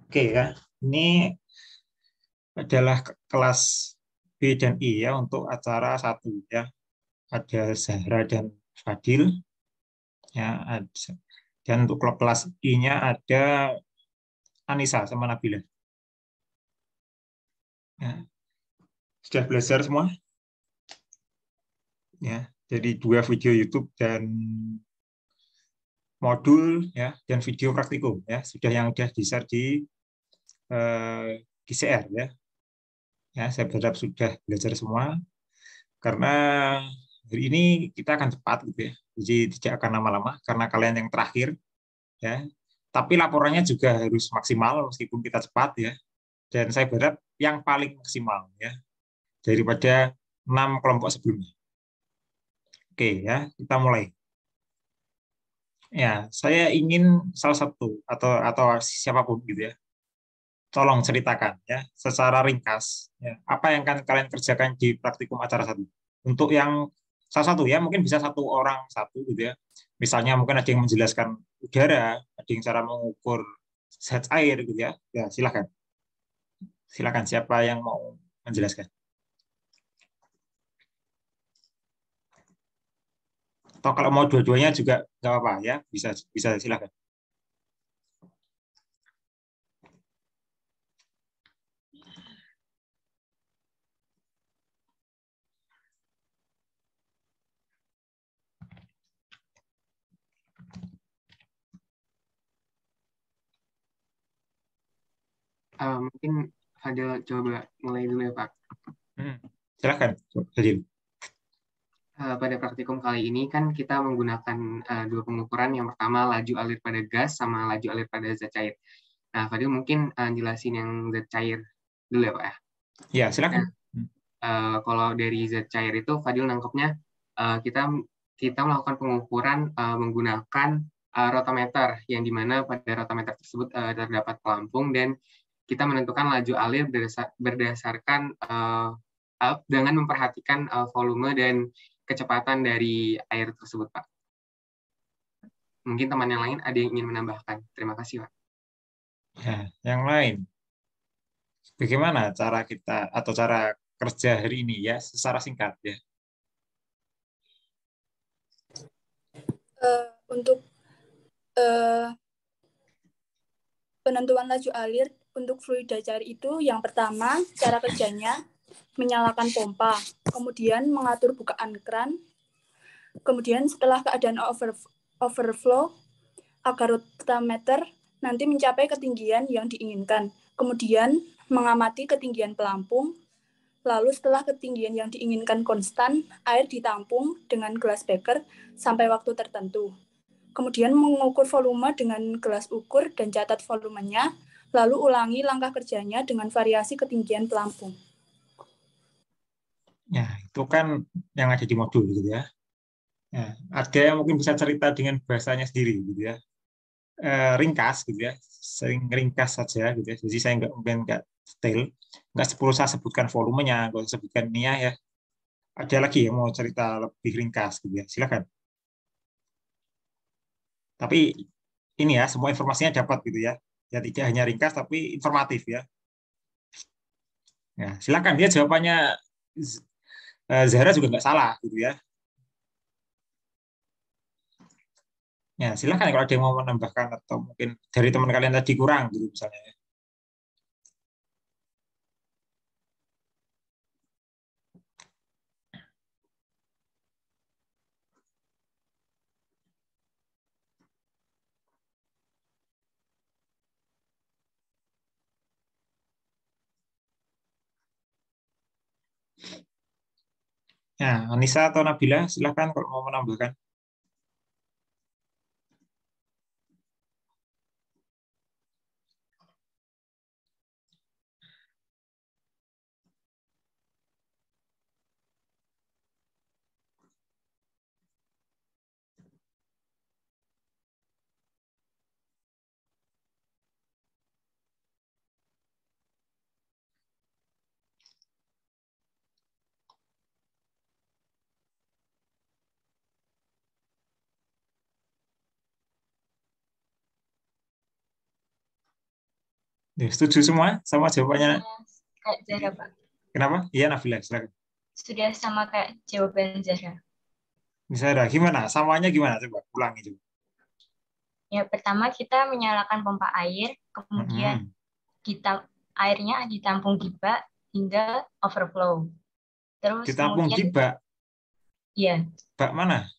Oke ya, ini adalah kelas B dan I ya untuk acara satu ya. Ada Zahra dan Fadil ya. Dan untuk kelas I-nya ada Anissa sama Nabila. Ya. Sudah belajar semua ya. Jadi dua video YouTube dan modul ya dan video praktikum ya sudah yang sudah di-share di GCR ya. Ya, saya berharap sudah belajar semua karena hari ini kita akan cepat gitu ya. Jadi tidak akan lama-lama karena kalian yang terakhir ya. Tapi laporannya juga harus maksimal meskipun kita cepat ya. Dan saya berharap yang paling maksimal ya daripada 6 kelompok sebelumnya. Oke ya, kita mulai. Ya, saya ingin salah satu atau siapapun gitu ya. Tolong ceritakan ya secara ringkas ya, apa yang akan kalian kerjakan di praktikum acara satu. Untuk yang salah satu ya, mungkin bisa satu orang satu gitu ya. Misalnya mungkin ada yang menjelaskan udara, ada yang cara mengukur zat air gitu ya. Ya, silakan. Silakan siapa yang mau menjelaskan. Atau kalau mau dua-duanya juga nggak apa-apa ya, bisa bisa silakan. Mungkin Fadil coba mulai dulu ya Pak. Hmm, silakan. Jadi, Pada praktikum kali ini kan kita menggunakan dua pengukuran. Yang pertama laju alir pada gas sama laju alir pada zat cair. Nah, Fadil mungkin jelasin yang zat cair dulu ya Pak ya. ya Nah, silakan. kalau dari zat cair itu Fadil nangkepnya kita kita melakukan pengukuran menggunakan rotometer yang dimana pada rotometer tersebut terdapat pelampung dan kita menentukan laju alir berdasarkan dengan memperhatikan volume dan kecepatan dari air tersebut, Pak. Mungkin teman yang lain ada yang ingin menambahkan. Terima kasih, Pak. Ya, yang lain. Bagaimana cara kita atau cara kerja hari ini ya secara singkat ya. Untuk eh, penentuan laju alir untuk fluida cair itu yang pertama cara kerjanya menyalakan pompa, kemudian mengatur bukaan keran, kemudian setelah keadaan overflow agar rotameter nanti mencapai ketinggian yang diinginkan, kemudian mengamati ketinggian pelampung, lalu setelah ketinggian yang diinginkan konstan, air ditampung dengan gelas beker sampai waktu tertentu. Kemudian mengukur volume dengan gelas ukur dan catat volumenya, lalu ulangi langkah kerjanya dengan variasi ketinggian pelampung. Ya, itu kan yang ada di modul gitu ya. Ya, ada yang mungkin bisa cerita dengan bahasanya sendiri gitu ya. Ringkas gitu ya. Sering ringkas saja gitu ya. Jadi saya nggak mungkin nggak detail, nggak perlu saya sebutkan volumenya, nggak usah sebutkan ini ya. Ada lagi yang mau cerita lebih ringkas gitu ya. Silakan. Tapi ini ya, semua informasinya dapat gitu ya. Ya tidak hanya ringkas tapi informatif ya. Ya, silakan dia jawabannya Zahra juga nggak salah gitu ya. Ya, silakan kalau ada yang mau menambahkan atau mungkin dari teman kalian tadi kurang gitu misalnya. Ya, Anissa atau Nabila, silakan kalau mau menambahkan. Setuju semua sama jawabannya? Kayak Zara, Pak. Kenapa? Iya, Nabila, silakan. Sudah sama kayak jawaban Zara. Misalnya, gimana? Samanya gimana? Coba ulangi coba. Ya, pertama kita menyalakan pompa air, kemudian airnya ditampung di bak hingga overflow. Terus Ditampung kemudian di bak? Iya. Bak mana?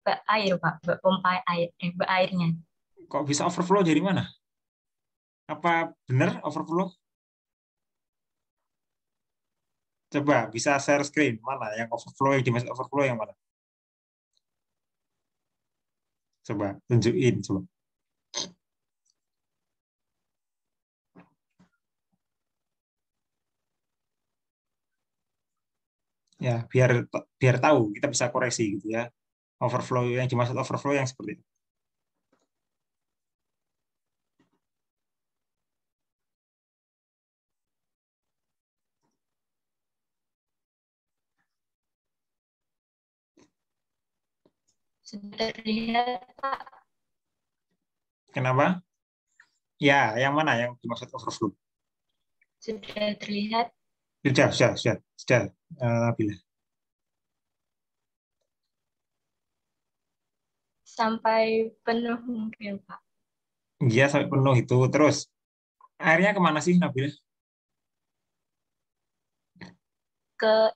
Bak air, Pak. Bak pompa air, bak airnya. Kok bisa overflow dari mana? Apa benar overflow? Coba bisa share screen mana yang overflow, yang dimaksud overflow yang mana? Coba tunjukin coba. Ya, biar tahu kita bisa koreksi gitu ya. Overflow yang dimaksud overflow yang seperti itu. Sudah terlihat, Pak. Kenapa? Ya, yang mana yang dimaksud overflow? Sudah terlihat. Sudah. Bila. Sampai penuh mungkin, Pak. Iya, sampai penuh itu. Terus, airnya kemana sih, Nabila? Ke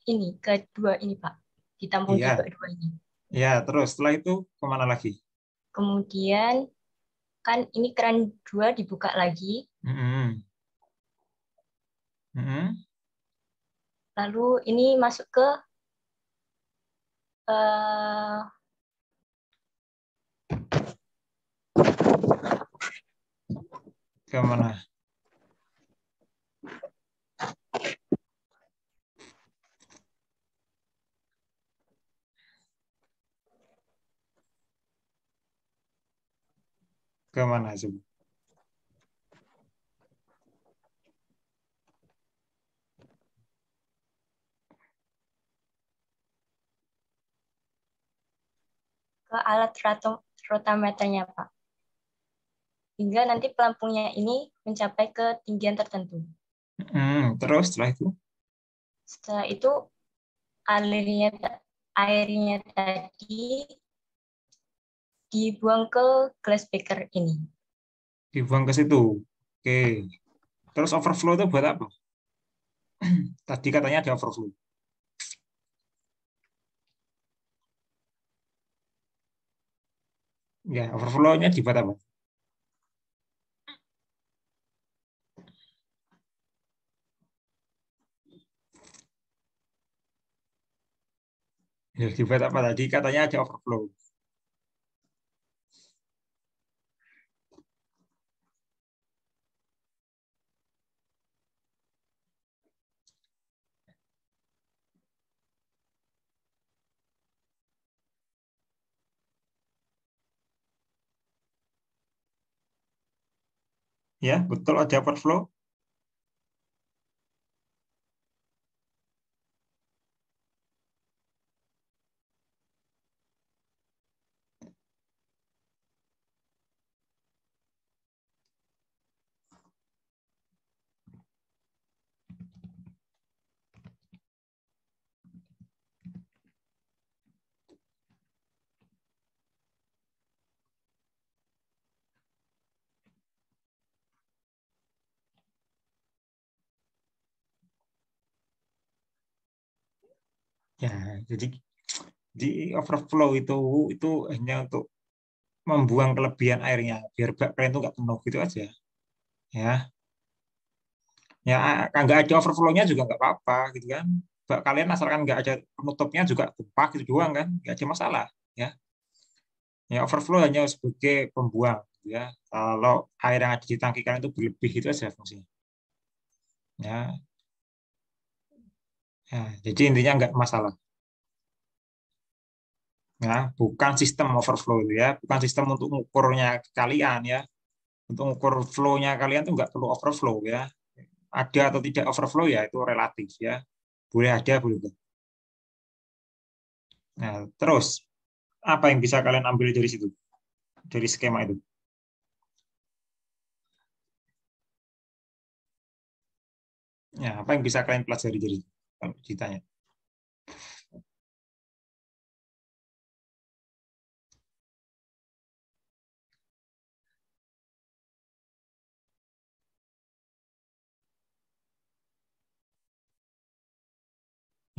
dua ini, Pak. Ditampung di Iya. bak dua ini. Ya, terus setelah itu kemana lagi? Kemudian, kan ini keran 2 dibuka lagi. Lalu ini masuk ke Kemana? Kemana coba? ke alat rotameternya, Pak. Hingga nanti pelampungnya ini mencapai ketinggian tertentu. Terus setelah itu? Setelah itu airnya tadi dibuang ke glass beaker ini. Dibuang ke situ. Oke. Terus overflow itu buat apa? Tadi katanya ada overflow. Ya, overflow-nya dibuat apa? Ya, dibuat apa tadi? Katanya ada overflow. Ya, betul ada overflow. Ya, jadi di overflow itu hanya untuk membuang kelebihan airnya biar bak kalian itu nggak penuh gitu aja. Ya, ya nggak ada overflow-nya juga nggak apa-apa gitu kan. Bak kalian asalkan nggak ada penutupnya juga tumpah gitu doang kan, nggak ada masalah. Ya, ya overflow hanya sebagai pembuang. Gitu ya, kalau air yang ada di tangki kalian itu berlebih itu aja fungsinya. Ya, ya jadi intinya nggak masalah. Ya, bukan sistem overflow itu ya, bukan sistem untuk mengukurnya kalian ya. Untuk mengukur flow-nya kalian tuh nggak perlu overflow ya. Ada atau tidak overflow ya itu relatif ya. Boleh ada, boleh enggak. Nah, terus apa yang bisa kalian ambil dari situ? Dari skema itu? Ya, apa yang bisa kalian pelajari jadi kalau ditanya?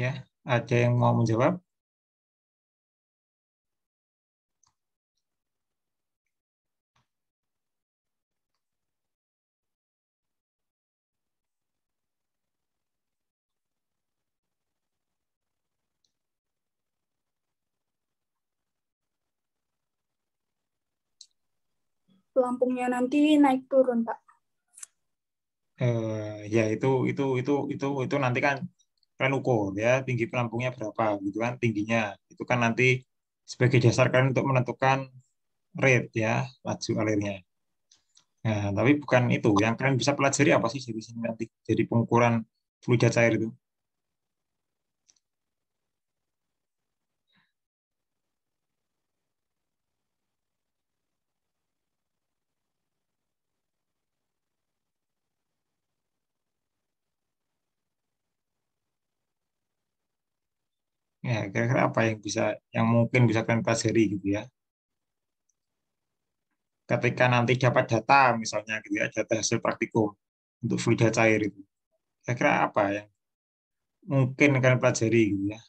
Ya, ada yang mau menjawab? Pelampungnya nanti naik turun, Pak. Ya itu nanti kan kalian ukur ya tinggi pelampungnya berapa gitu kan tingginya itu kan nanti sebagai dasar kalian untuk menentukan rate ya laju alirnya. Nah, tapi bukan itu yang kalian bisa pelajari apa sih dari sini nanti jadi pengukuran fluida cair itu. Ya, kira-kira apa yang bisa yang mungkin bisa kalian pelajari gitu ya. Ketika nanti dapat data misalnya gitu ya, data hasil praktikum untuk fluida cair itu. Kira-kira apa yang mungkin kalian pelajari gitu ya.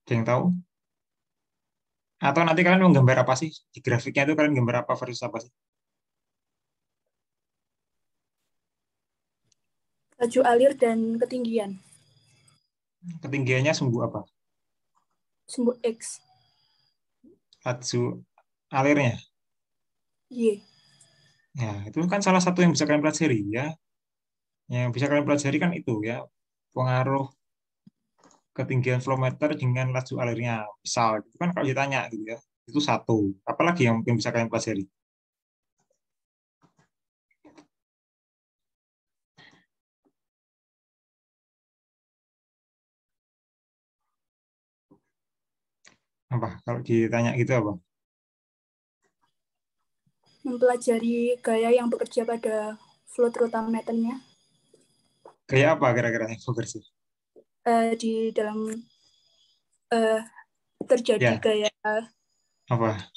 Ada yang tahu? Atau nanti kalian menggambar apa sih? Di grafiknya itu kalian gambar apa versus apa sih? Laju alir dan ketinggian. Ketinggiannya sumbu apa? Sumbu X. Laju alirnya. Y. Ya, itu kan salah satu yang bisa kalian pelajari ya. Yang bisa kalian pelajari kan itu ya. Pengaruh ketinggian flow meter dengan laju alirnya. Misal, itu kan kalau ditanya gitu ya. Itu satu. Apalagi yang mungkin bisa kalian pelajari? Apa? Kalau ditanya gitu apa? Mempelajari gaya yang bekerja pada float rotameternya Kayak apa kira-kira yang bekerja? di dalam terjadi Ya, gaya apa?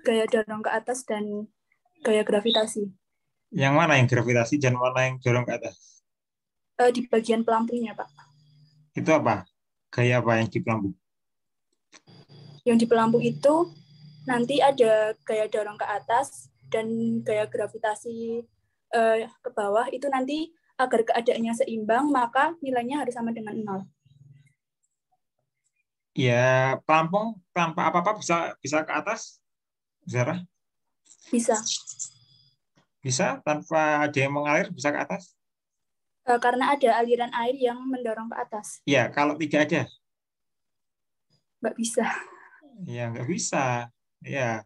dorong ke atas dan gaya gravitasi Yang mana yang gravitasi dan mana yang dorong ke atas? di bagian pelampungnya, Pak. Itu apa? Gaya apa yang di pelampung? Yang di pelampung itu nanti ada gaya dorong ke atas dan gaya gravitasi ke bawah itu nanti agar keadaannya seimbang maka nilainya harus sama dengan 0. Ya, pelampung tanpa apa-apa bisa bisa ke atas, Zara? Bisa. Bisa tanpa ada yang mengalir bisa ke atas? Karena ada aliran air yang mendorong ke atas. Ya, kalau tidak ada, Nggak bisa. ya nggak bisa. Ya,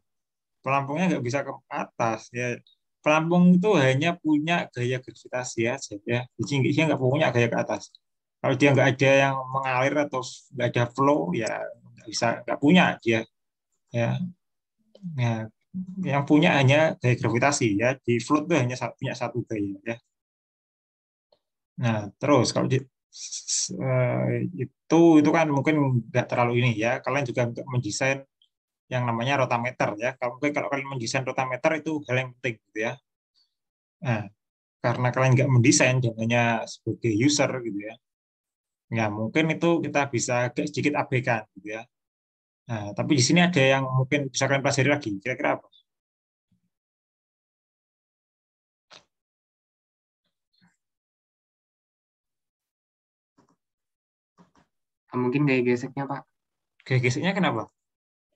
pelampungnya nggak bisa ke atas. Ya, pelampung itu hanya punya gaya gravitasi aja. Ya, jadi dia nggak punya gaya ke atas. Kalau dia nggak ada yang mengalir atau nggak ada flow, ya nggak bisa, nggak punya dia. Ya, ya, yang punya hanya gaya gravitasi. Ya, di float itu hanya punya satu gaya. Ya. Nah, terus kalau itu kan mungkin nggak terlalu ini ya. Kalian juga untuk mendesain yang namanya rotameter ya. Kalau mungkin kalau kalian mendesain rotameter itu hal yang penting gitu ya. Nah, karena kalian nggak mendesain dan hanya sebagai user gitu ya. Ya, mungkin itu kita bisa agak sedikit abaikan gitu ya. Nah, tapi di sini ada yang mungkin bisa kalian pelajari lagi. Kira-kira apa? Mungkin gaya geseknya, Pak. Gaya geseknya kenapa,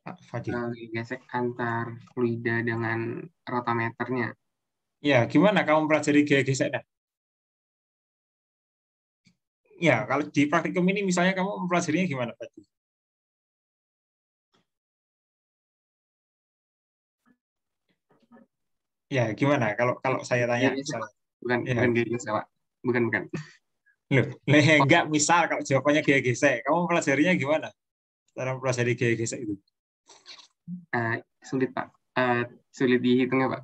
Pak Fadil? Gaya gesek antar fluida dengan rotameternya. Ya, gimana kamu pelajari gaya geseknya? Ya, kalau di praktikum ini misalnya kamu mempelajarinya gimana, Fadil? Ya, gimana kalau kalau saya tanya Gaya gesek, misalnya? Pak. Bukan, Ya, bukan gaya gesek, Pak. Bukan, bukan. loh, enggak misal kalau jawabannya gaya gesek, kamu pelajarinya gimana? cara mempelajari gaya gesek itu? Sulit Pak. Sulit dihitung ya Pak.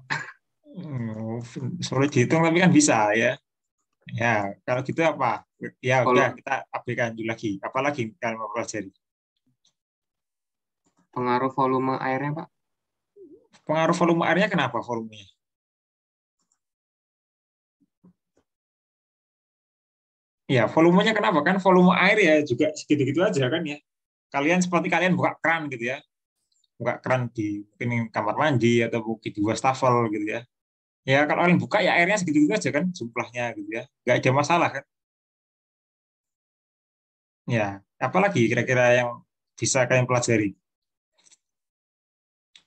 Sulit dihitung tapi kan bisa ya. Ya, kalau gitu apa? Ya udah kita abaikan dulu lagi. Apalagi kalian mau pelajari? Pengaruh volume airnya Pak. Pengaruh volume airnya kenapa volumenya? Ya, volumenya kenapa? Kan volume air ya juga segitu-gitu aja kan ya. Kalian seperti kalian buka keran gitu ya. Buka keran di mungkin kamar mandi atau mungkin di wastafel gitu ya. Ya kalau kalian buka ya airnya segitu-gitu aja kan jumlahnya gitu ya. Nggak ada masalah kan. Ya, apalagi kira-kira yang bisa kalian pelajari?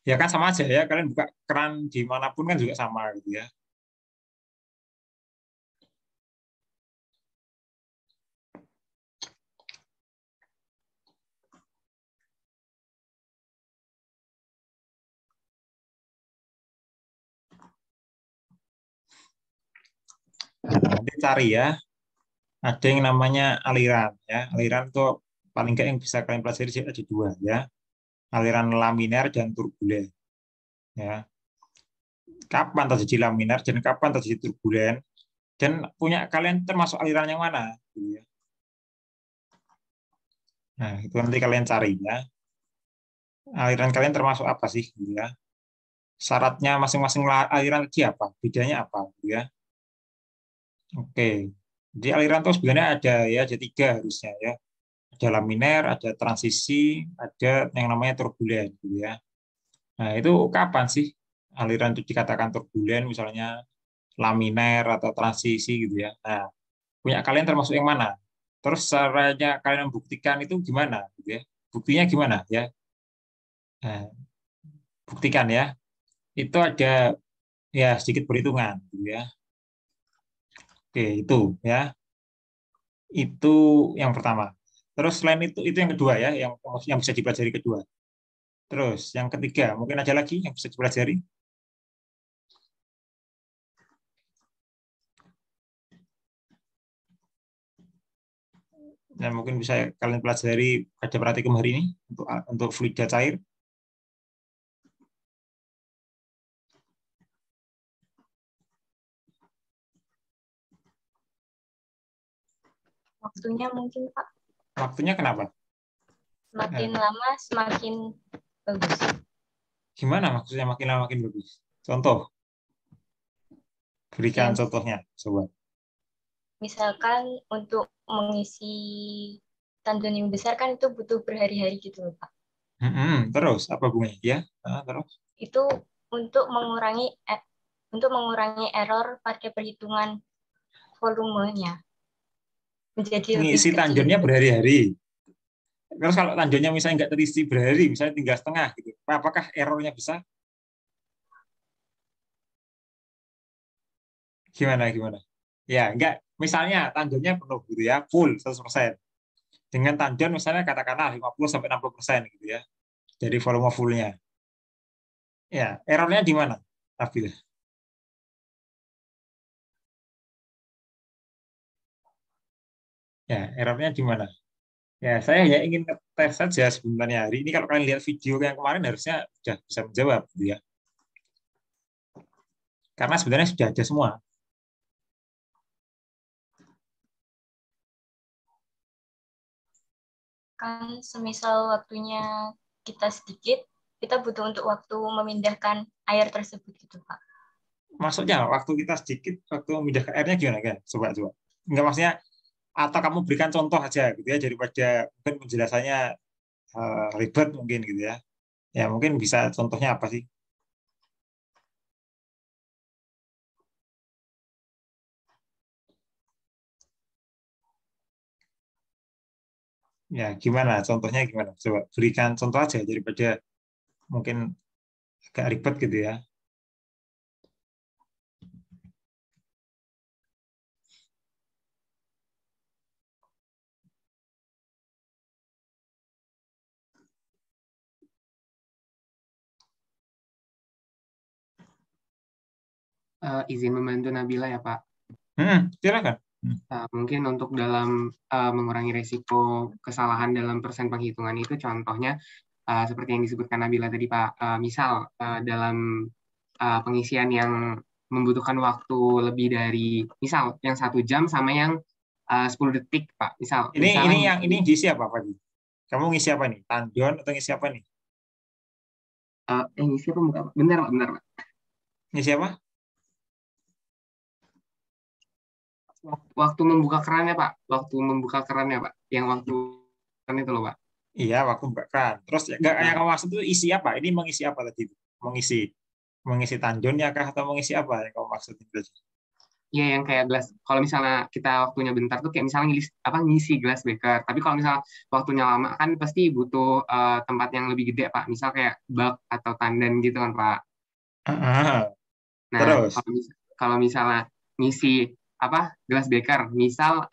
Ya kan sama aja ya, kalian buka keran dimanapun kan juga sama gitu ya. Nanti cari ya, ada yang namanya aliran ya. Aliran itu paling nggak yang bisa kalian pelajari ada dua ya. Aliran laminer dan turbulen ya. Kapan terjadi laminar dan kapan terjadi turbulen dan punya kalian termasuk aliran yang mana gitu ya. Nah, itu nanti kalian cari ya. Aliran kalian termasuk apa sih gitu ya. Syaratnya masing-masing aliran tadi apa? Bedanya apa gitu ya. Oke. Di aliran itu sebenarnya ada tiga harusnya ya. Ada laminer, ada transisi, ada yang namanya turbulen gitu ya. Nah, itu kapan sih aliran itu dikatakan turbulen misalnya laminer atau transisi gitu ya. Nah, punya kalian termasuk yang mana? Terus caranya kalian membuktikan itu gimana gitu ya. Buktinya gimana ya? Nah, buktikan ya. Itu ada ya sedikit perhitungan gitu ya. Oke, itu ya. Itu yang pertama. Terus selain itu yang kedua ya, yang bisa dipelajari kedua. Terus yang ketiga, mungkin ada lagi yang bisa dipelajari. Nah, mungkin bisa kalian pelajari pada praktikum hari ini untuk fluida cair. Waktunya mungkin Pak. Waktunya kenapa? Semakin lama semakin bagus. Gimana maksudnya makin lama makin bagus? Contoh, berikan Ya, contohnya, coba. misalkan untuk mengisi tandon yang besar kan itu butuh berhari-hari gitu loh Pak. Terus apa bunganya? Ya, terus. Itu untuk mengurangi error pada perhitungan volumenya menjadi lebih Ngisi kecil tandonnya gitu. berhari-hari. Terus kalau tandonnya misalnya nggak terisi berhari, misalnya tinggal setengah gitu, apakah errornya bisa? Gimana? Ya, enggak. Misalnya tandonnya penuh gitu ya, full 100%. Dengan tandon misalnya katakanlah 50-60% gitu ya, dari volume fullnya. Ya, errornya di mana? Tapi ya, errornya di mana? Ya, saya hanya ingin tes saja sebenarnya hari ini kalau kalian lihat video yang kemarin harusnya sudah bisa menjawab gitu ya. Karena sebenarnya sudah ada semua. Kan semisal waktunya kita sedikit, kita butuh untuk waktu memindahkan air tersebut gitu Pak. Maksudnya waktu kita sedikit, waktu memindah ke airnya gimana kan? Coba. Enggak maksudnya atau kamu berikan contoh aja gitu ya daripada mungkin penjelasannya ribet mungkin gitu ya. Ya mungkin bisa contohnya apa sih? Ya gimana? Contohnya gimana? Coba berikan contoh aja daripada mungkin agak ribet gitu ya. Izin membantu Nabila ya Pak. Silakan. Mungkin untuk dalam mengurangi risiko kesalahan dalam persen penghitungan itu contohnya seperti yang disebutkan Nabila tadi Pak, misal dalam pengisian yang membutuhkan waktu lebih dari misal yang 1 jam sama yang 10 detik Pak, misalnya Ini ngisi apa Pak? Kamu ngisi apa nih? Tandon atau ngisi apa nih? ngisi apa bukan Pak? Benar Pak. Ngisi apa? Waktu membuka kerannya Pak, yang waktu kan itu loh Pak. Iya, waktu bukan. Terus yang kamu maksud itu isi apa? Ini mengisi apa tadi? Mengisi tandonnya kah atau mengisi apa yang kamu maksud itu? Iya yang kayak gelas. Kalau misalnya kita waktunya bentar tuh kayak misalnya ngisi gelas beker. Tapi kalau misalnya waktunya lama kan pasti butuh tempat yang lebih gede Pak. Misal kayak bak atau tandan gitu kan Pak. Nah Terus? kalau misalnya ngisi gelas beker, misal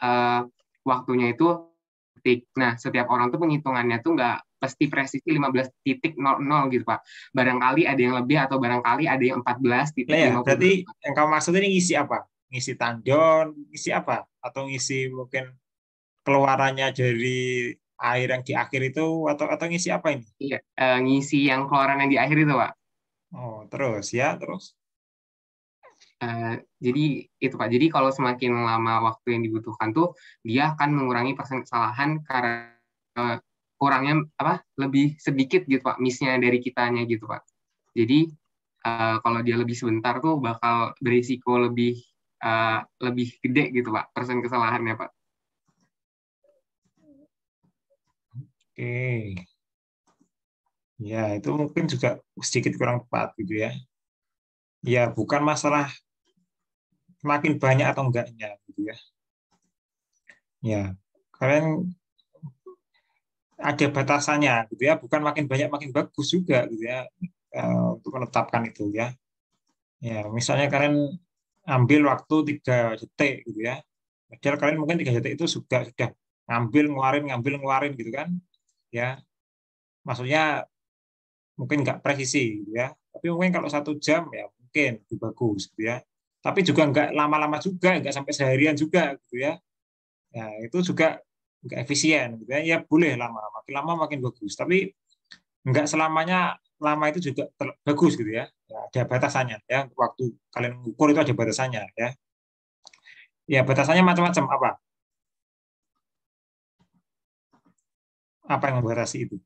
waktunya itu detik. Nah setiap orang tuh penghitungannya tuh nggak pasti presisi 15.00 gitu Pak. Barangkali ada yang lebih atau barangkali ada yang 14.50. Ya, berarti yang kamu maksud ini ngisi apa? Ngisi tandon, ngisi apa? Atau ngisi mungkin keluarannya dari air yang di akhir itu atau ngisi apa ini? Iya, ngisi yang keluaran yang di akhir itu Pak. Oh, terus. Jadi itu Pak. Jadi kalau semakin lama waktu yang dibutuhkan tuh dia akan mengurangi persen kesalahan karena kurangnya lebih sedikit gitu Pak miss-nya dari kitanya gitu Pak. Jadi kalau dia lebih sebentar tuh bakal berisiko lebih gede gitu Pak persen kesalahannya Pak. Oke. Ya, itu mungkin juga sedikit kurang tepat gitu ya. Ya, bukan masalah makin banyak atau enggaknya gitu ya. Ya, kalian ada batasannya gitu ya, bukan makin banyak makin bagus juga gitu ya, untuk menetapkan itu ya. Ya, misalnya kalian ambil waktu 3 detik gitu ya. Padahal kalian mungkin 3 detik itu sudah ngambil ngeluarin gitu kan. Ya, maksudnya mungkin nggak presisi gitu ya. Tapi mungkin kalau 1 jam ya mungkin lebih bagus gitu ya. Tapi juga nggak lama-lama juga, nggak sampai seharian juga gitu ya. Ya, itu juga nggak efisien gitu ya. Ya boleh makin lama makin bagus. Tapi nggak selamanya lama itu juga bagus gitu ya. Ya, ada batasannya ya. Waktu kalian ukur itu ada batasannya ya. Ya batasannya macam-macam apa? Apa yang membatasi itu?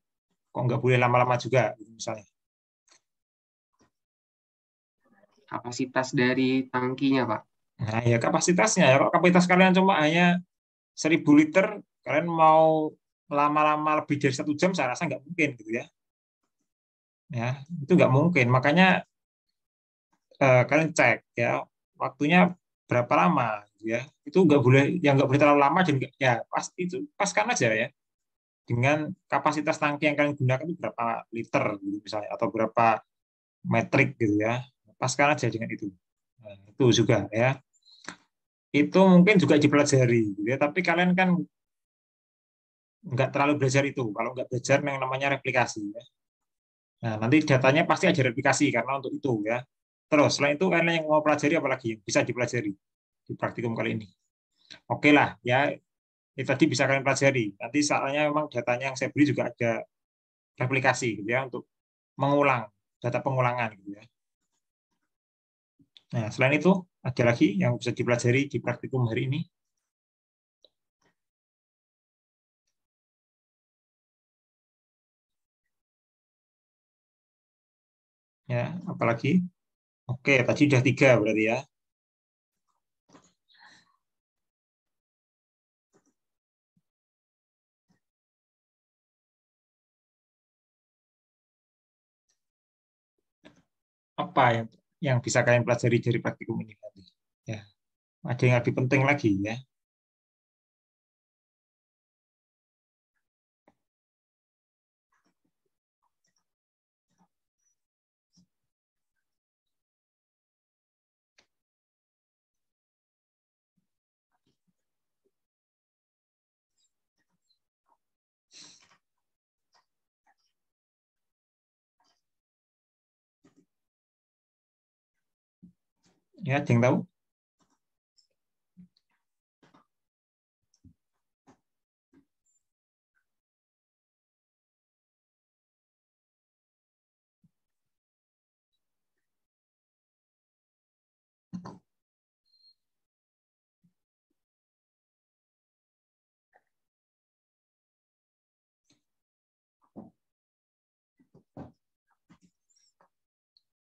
Kok nggak boleh lama-lama juga misalnya? Kapasitas dari tangkinya Pak. Nah ya kapasitasnya ya. Kalau kapasitas kalian cuma hanya 1.000 liter, kalian mau lama-lama lebih dari 1 jam, saya rasa nggak mungkin gitu ya. Ya itu nggak mungkin. Makanya kalian cek ya waktunya berapa lama gitu ya. Itu nggak boleh terlalu lama dan ya paskan aja ya dengan kapasitas tangki yang kalian gunakan itu berapa liter gitu misalnya atau berapa metrik gitu ya. Paskan aja dengan itu. Nah, itu juga ya. Itu mungkin juga dipelajari gitu ya, tapi kalian kan nggak terlalu belajar itu kalau nggak belajar yang namanya replikasi ya. Nah, nanti datanya pasti ada replikasi karena untuk itu ya. Terus selain itu kalian yang mau pelajari apalagi yang bisa dipelajari di praktikum kali ini. Oke lah ya, itu tadi bisa kalian pelajari. Nanti soalnya memang datanya yang saya beri juga ada replikasi gitu ya untuk mengulang data pengulangan gitu ya. Nah, selain itu ada lagi yang bisa dipelajari di praktikum hari ini. Ya, apalagi? Oke, tadi sudah 3 berarti ya. Apa yang bisa kalian pelajari dari praktikum ini nanti? Ya, ada yang lebih penting lagi ya. Ya, ada yang tahu?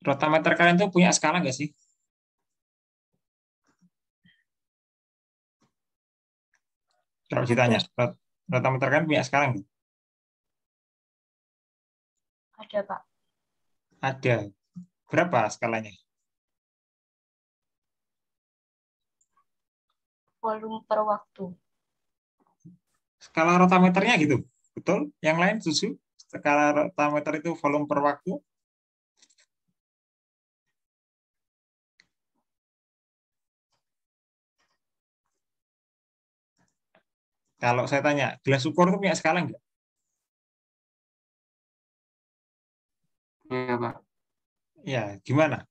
Rotameter kalian tuh punya skala nggak sih? Kalau ditanya, rotameter kalian punya skala nggak? Ada, Pak. Ada. Berapa skalanya? Volume per waktu. Skala rotameternya gitu. Betul? Yang lain setuju? Skala rotameter itu volume per waktu? Kalau saya tanya, gelas ukur itu punya skala nggak? Ya, Pak. Ya, gimana?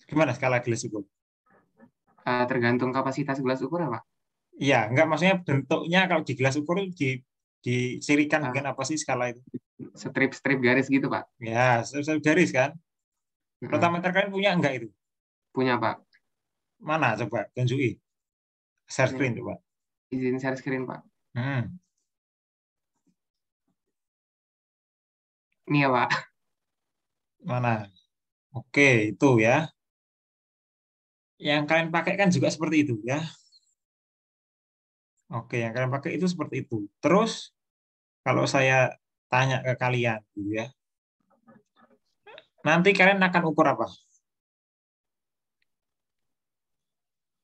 Gimana skala gelas ukur? Tergantung kapasitas gelas ukur ya, Pak. Iya, enggak maksudnya bentuknya kalau di gelas ukur itu disirikan Uh, dengan apa sih skala itu? Strip-strip garis gitu, Pak. Ya, garis kan? Heeh. Rotameter kalian punya enggak itu? Punya, Pak. Mana coba tunjuki. Share Ini screen coba. izin share screen, Pak. Hmm, Ini ya, Pak. mana? Oke, itu ya. Yang kalian pakai kan juga seperti itu ya. Oke, yang kalian pakai itu seperti itu. Terus kalau saya tanya ke kalian gitu ya. Nanti kalian akan ukur apa?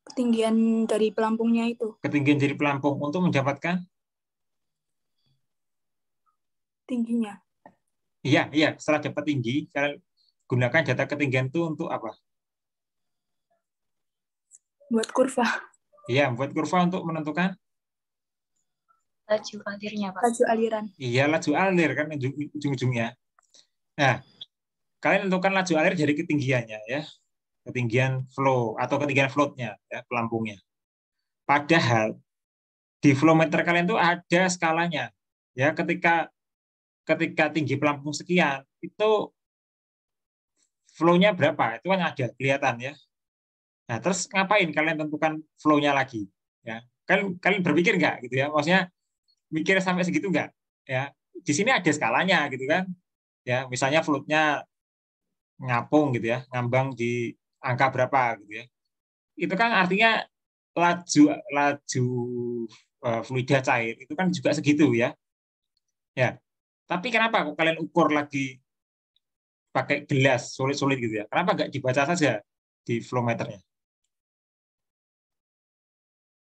Ketinggian dari pelampungnya itu, Ketinggian dari pelampung untuk mendapatkan. tingginya. Iya, iya, setelah dapat tinggi, kalian gunakan data ketinggian itu untuk apa? Buat kurva, Iya, buat kurva untuk menentukan. Laju alirnya, Pak. laju aliran. Iya, laju alir kan ujung-ujungnya. Nah, kalian tentukan laju alir dari ketinggiannya ya, ketinggian flow atau ketinggian floatnya ya, pelampungnya. Padahal di flow meter kalian itu ada skalanya ya, ketika ketika tinggi pelampung sekian itu flow-nya berapa itu kan ada kelihatan ya. Nah, terus ngapain kalian tentukan flow-nya lagi ya? Kalian berpikir nggak gitu ya, maksudnya mikir sampai segitu nggak ya? Di sini ada skalanya gitu kan ya, misalnya float-nya ngapung gitu ya, ngambang di angka berapa gitu ya. Itu kan artinya laju laju fluida cair itu kan juga segitu ya. Ya. Tapi kenapa kok kalian ukur lagi pakai gelas sulit-sulit gitu ya? Kenapa nggak dibaca saja di flow meternya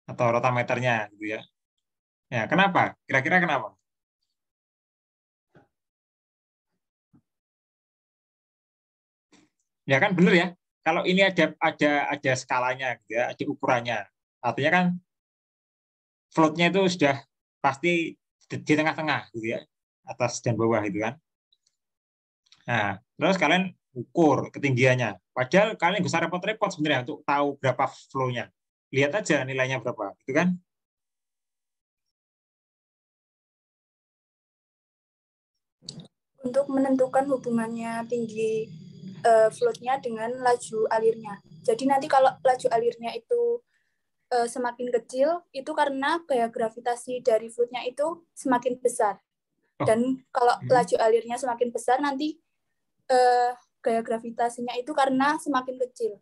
atau rotameternya gitu ya? Ya, kenapa? Kira-kira kenapa? Ya kan benar ya. Kalau ini ada skalanya gitu ya, ada ukurannya. Artinya kan floatnya itu sudah pasti di tengah-tengah gitu ya, atas dan bawah itu kan. Nah, terus kalian ukur ketinggiannya. Padahal kalian nggak usah repot-repot sebenarnya untuk tahu berapa flow-nya. Lihat aja nilainya berapa, gitu kan? Untuk menentukan hubungannya tinggi floatnya dengan laju alirnya. Jadi nanti kalau laju alirnya itu semakin kecil, itu karena gaya gravitasi dari floatnya itu semakin besar. Oh, Dan kalau laju alirnya semakin besar, nanti gaya gravitasinya itu karena semakin kecil.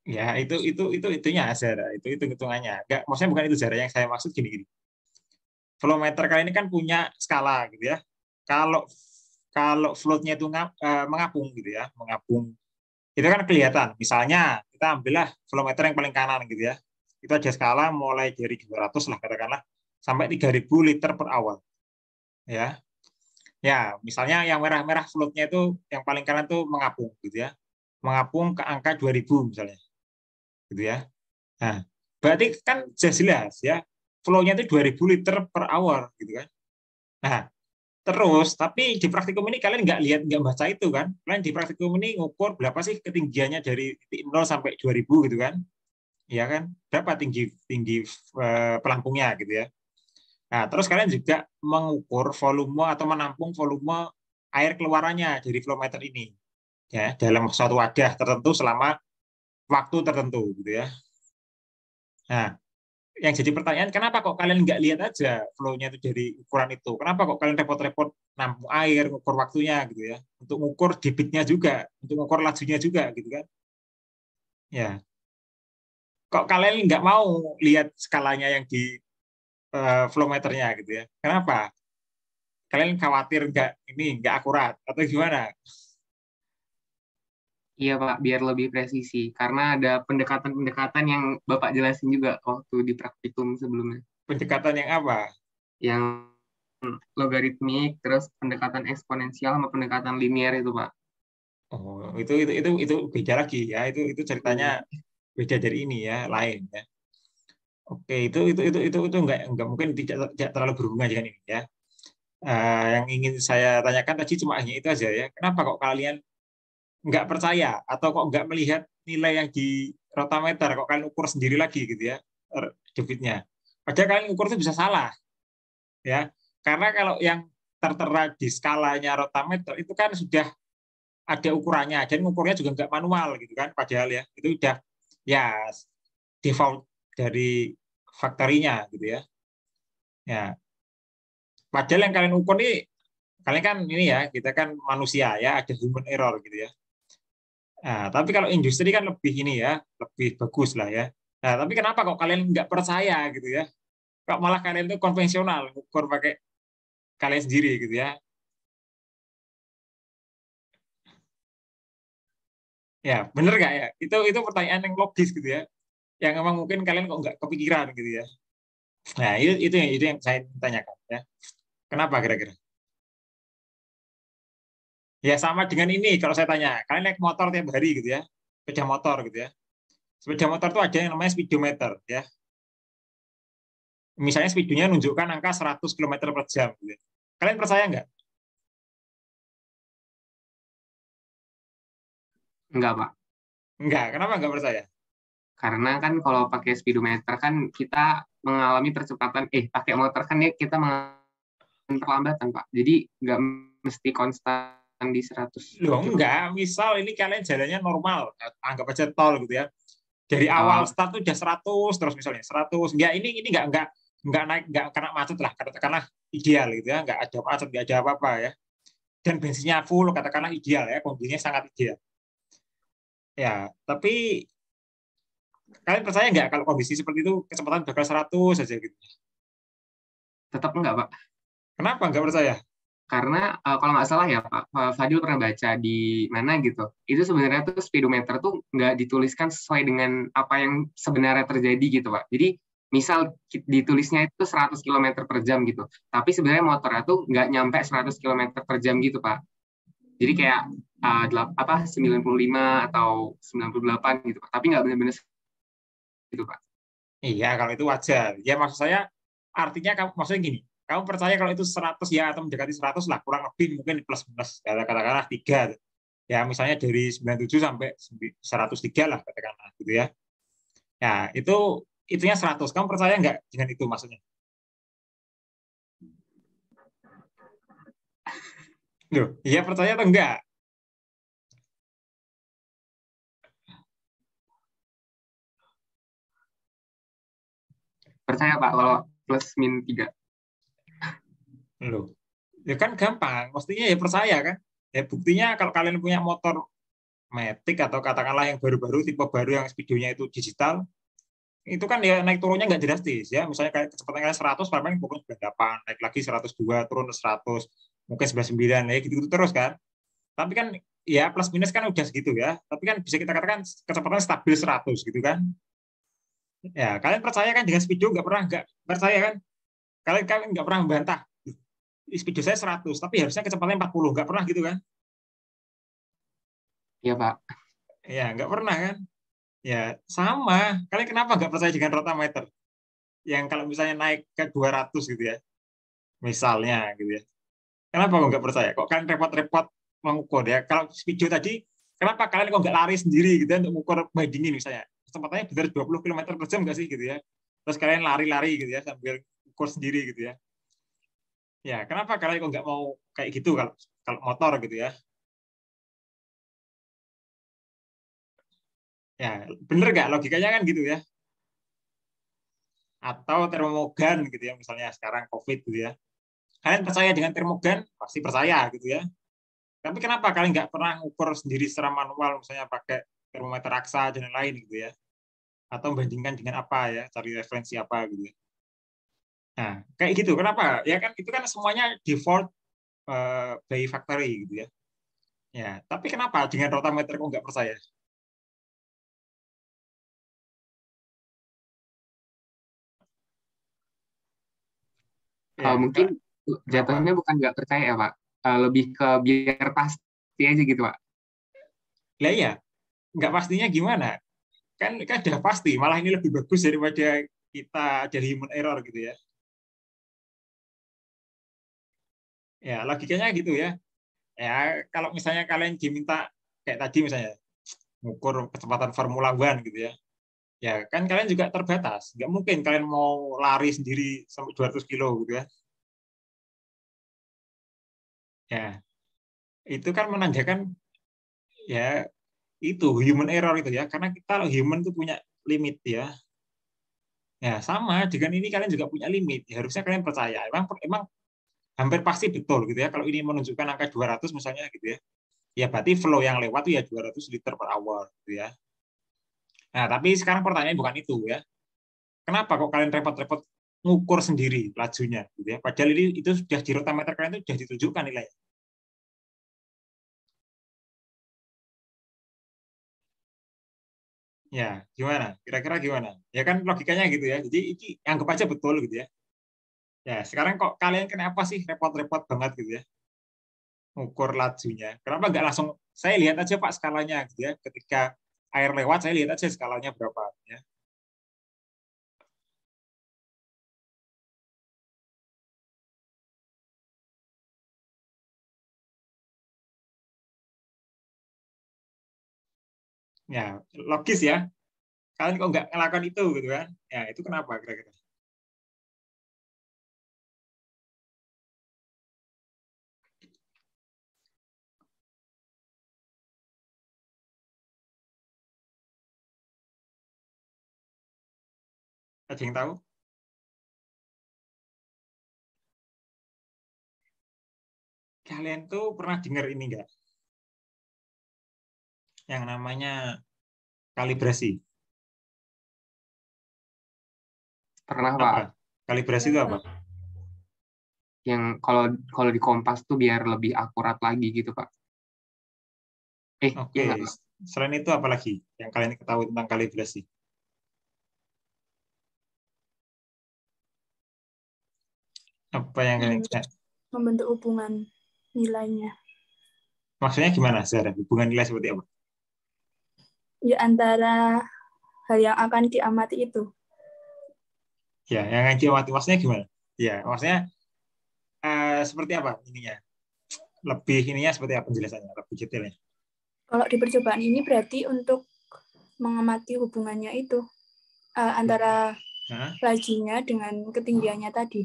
ya itunya Zara, itu hitungannya. Enggak, maksudnya bukan itu Zara, yang saya maksud gini-gini. Flow meter kali ini kan punya skala gitu ya. Kalau kalau floatnya itu mengapung gitu ya, mengapung itu kan kelihatan. Misalnya kita ambillah flow meter yang paling kanan gitu ya. Itu ada skala mulai dari 200 lah katakanlah sampai 3000 liter per hour. Ya. Ya, misalnya yang merah-merah floatnya itu yang paling kanan itu mengapung gitu ya. Mengapung ke angka 2000 misalnya. Gitu ya. Nah, berarti kan jelas ya flow-nya itu 2000 liter per hour gitu kan. Nah, terus tapi di praktikum ini kalian nggak baca itu kan. Kalian di praktikum ini ngukur berapa sih ketinggiannya dari titik 0 sampai 2000 gitu kan. Iya kan? Berapa tinggi tinggi pelampungnya gitu ya. Nah, terus kalian juga mengukur volume atau menampung volume air keluarannya dari flow meter ini ya dalam suatu wadah tertentu selama waktu tertentu gitu ya. Nah, yang jadi pertanyaan, kenapa kok kalian nggak lihat aja flow-nya itu dari ukuran itu? Kenapa kok kalian repot-repot nampung air, ngukur waktunya gitu ya, untuk ngukur debitnya juga, untuk ngukur lajunya juga gitu kan? Ya, kok kalian nggak mau lihat skalanya yang di flow meternya gitu ya? Kenapa? Kalian khawatir nggak akurat atau gimana? Iya Pak, biar lebih presisi. Karena ada pendekatan-pendekatan yang Bapak jelasin juga waktu di praktikum sebelumnya. Pendekatan yang apa? Yang logaritmik, terus pendekatan eksponensial sama pendekatan linear itu Pak. Oh, itu beda lagi ya. Itu ceritanya beda dari ini ya, lain ya. Oke, itu nggak mungkin tidak terlalu berhubungan dengan ini ya. Yang ingin saya tanyakan tadi cuma hanya itu aja ya. Kenapa kok kalian nggak percaya atau kok nggak melihat nilai yang di rotameter, kok kalian ukur sendiri lagi gitu ya debitnya. Padahal kalian ukur itu bisa salah ya. Karena kalau yang tertera di skalanya rotameter itu kan sudah ada ukurannya dan ukurnya juga nggak manual gitu kan. Padahal ya itu udah ya default dari factory-nya gitu ya. Ya, padahal yang kalian ukur ini kalian kan ini ya, kita kan manusia ya, ada human error gitu ya. Nah, tapi kalau industri kan lebih ini ya, lebih bagus lah ya. Nah, tapi kenapa kok kalian nggak percaya gitu ya? Kok malah kalian itu konvensional, ukur pakai kalian sendiri gitu ya? Ya, bener nggak ya? Itu pertanyaan yang logis gitu ya, yang memang mungkin kalian kok nggak kepikiran gitu ya. Nah, itu yang saya tanyakan ya. Kenapa kira-kira? Ya sama dengan ini, kalau saya tanya, kalian naik motor tiap hari gitu ya, sepeda motor gitu ya. Sepeda motor itu ada yang namanya speedometer ya. Misalnya speedonya menunjukkan angka 100 km per jam. Gitu. Kalian percaya nggak? Enggak Pak. Enggak. Kenapa nggak percaya? Karena kan kalau pakai speedometer kan kita mengalami percepatan, pakai motor kan ya kita mengalami perlambatan Pak. Jadi nggak mesti konstan di 100 Loh km. enggak. Misal ini kalian jalannya normal, anggap aja tol gitu ya. Dari awal start tuh udah 100 terus misalnya 100. Enggak, ini enggak naik, enggak kena macet lah, katakanlah ideal gitu ya, enggak ada macet, enggak ada apa-apa ya. Dan bensinnya full, katakanlah ideal ya, kondisinya sangat ideal. Ya, tapi kalian percaya nggak kalau kondisi seperti itu kecepatan bakal 100 saja gitu? Tetap enggak Pak. Kenapa nggak percaya? Karena kalau nggak salah ya Pak Fadil pernah baca di mana gitu, itu sebenarnya tuh speedometer tuh nggak dituliskan sesuai dengan apa yang sebenarnya terjadi gitu Pak. Jadi misal ditulisnya itu 100 km per jam gitu, tapi sebenarnya motornya tuh nggak nyampe 100 km per jam gitu Pak. Jadi kayak 95 atau 98 gitu Pak, tapi nggak benar-benar gitu Pak. Iya, kalau itu wajar. Ya maksud saya artinya kamu maksudnya gini, kamu percaya kalau itu 100 ya atau mendekati 100 lah, kurang lebih mungkin plus minus katakanlah 3. Ya misalnya dari 97 sampai 103 lah katakanlah gitu ya. Ya, itunya 100. Kamu percaya nggak dengan itu maksudnya? Loh, iya percaya atau enggak? Percaya Pak kalau plus min 3. Loh, ya kan gampang. Mestinya ya percaya kan. Ya buktinya kalau kalian punya motor Matic atau katakanlah yang baru-baru, tipe baru yang speedonya itu digital, itu kan ya naik turunnya nggak drastis ya. Misalnya kayak kecepatan kalian 100, paling pokoknya 98, naik lagi 102, turun ke 100, mungkin 99, ya gitu-gitu terus kan. Tapi kan ya plus minus kan udah segitu ya. Tapi kan bisa kita katakan kecepatan stabil 100 gitu kan. Ya, kalian percaya kan dengan speedo nggak percaya kan? Kalian nggak pernah membantah. Speedo saya 100, tapi harusnya kecepatannya 40, nggak pernah gitu kan? Iya Pak. Ya, nggak pernah kan? Ya, sama. Kalian kenapa nggak percaya dengan rotameter? Yang kalau misalnya naik ke 200 gitu ya, misalnya gitu ya. Kenapa kok nggak percaya? Kok kalian repot-repot mengukur ya? Kalau speedo tadi, kenapa kalian kok nggak lari sendiri gitu ya, untuk mengukur bandingin misalnya? Kecepatannya benar 20 km per jam nggak sih gitu ya? Terus kalian lari-lari gitu ya, sambil ukur sendiri gitu ya. Ya, kenapa kalian kok nggak mau kayak gitu kalau motor gitu ya? Ya, bener nggak logikanya kan gitu ya? atau termogan gitu ya, misalnya sekarang COVID gitu ya. Kalian percaya dengan termogan? Pasti percaya gitu ya. Tapi kenapa kalian nggak pernah ukur sendiri secara manual, misalnya pakai termometer raksa dan lain-lain gitu ya? Atau bandingkan dengan apa ya, cari referensi apa gitu ya. Nah, kayak gitu. Kenapa? Ya kan itu kan semuanya default by factory gitu ya. Ya, tapi kenapa dengan rotameter kok nggak percaya? Ya, Mungkin kenapa? jatuhnya bukan nggak percaya ya Pak, lebih ke biar pasti aja gitu Pak. Lah ya, nggak pastinya gimana? Kan udah pasti, malah ini lebih bagus daripada kita ada human error gitu ya. Ya, logikanya gitu ya. Ya, kalau misalnya kalian diminta kayak tadi misalnya mengukur kecepatan Formula One gitu ya. Ya, kan kalian juga terbatas. Nggak mungkin kalian mau lari sendiri sampai 200 kilo gitu ya. Ya, itu kan menandakan ya itu human error itu ya. Karena kita human itu punya limit ya. Ya, sama dengan ini kalian juga punya limit. Ya, harusnya kalian percaya. Emang hampir pasti betul gitu ya. Kalau ini menunjukkan angka 200 misalnya gitu ya. Ya berarti flow yang lewat itu ya 200 liter per hour gitu ya. Nah, tapi sekarang pertanyaan bukan itu ya. Kenapa kok kalian repot-repot ngukur sendiri lajunya gitu ya? Padahal ini itu sudah di rotameter kalian itu sudah ditunjukkan nilai. Ya, gimana? Kira-kira gimana? Ya kan logikanya gitu ya. Jadi ini anggap aja betul gitu ya. Ya, sekarang kok kalian kenapa sih repot-repot banget gitu ya? Ngukur lajunya. Kenapa nggak langsung saya lihat aja Pak skalanya gitu ya. Ketika air lewat saya lihat aja skalanya berapa ya. Ya, logis ya. Kalian kok nggak ngelakukan itu gitu kan? Ya, itu kenapa kira-kira? Ada yang tahu? Kalian tuh pernah dengar ini nggak? Yang namanya kalibrasi. Pernah Pak, Apa? Kalibrasi itu apa? yang kalau kalau di Kompas tuh biar lebih akurat lagi gitu Pak. Oke. Ya nggak Pak? Selain itu apa lagi yang kalian ketahui tentang kalibrasi? Apa yang kalian Membentuk hubungan nilainya. maksudnya gimana, Sarah? Hubungan nilai seperti apa? Ya antara hal yang akan diamati itu. Ya, yang diamati maksudnya gimana? Ya, maksudnya seperti apa ininya? Lebih ininya seperti apa penjelasannya? Lebih detailnya. Kalau di percobaan ini berarti untuk mengamati hubungannya itu antara Nah, lajunya dengan ketinggiannya tadi.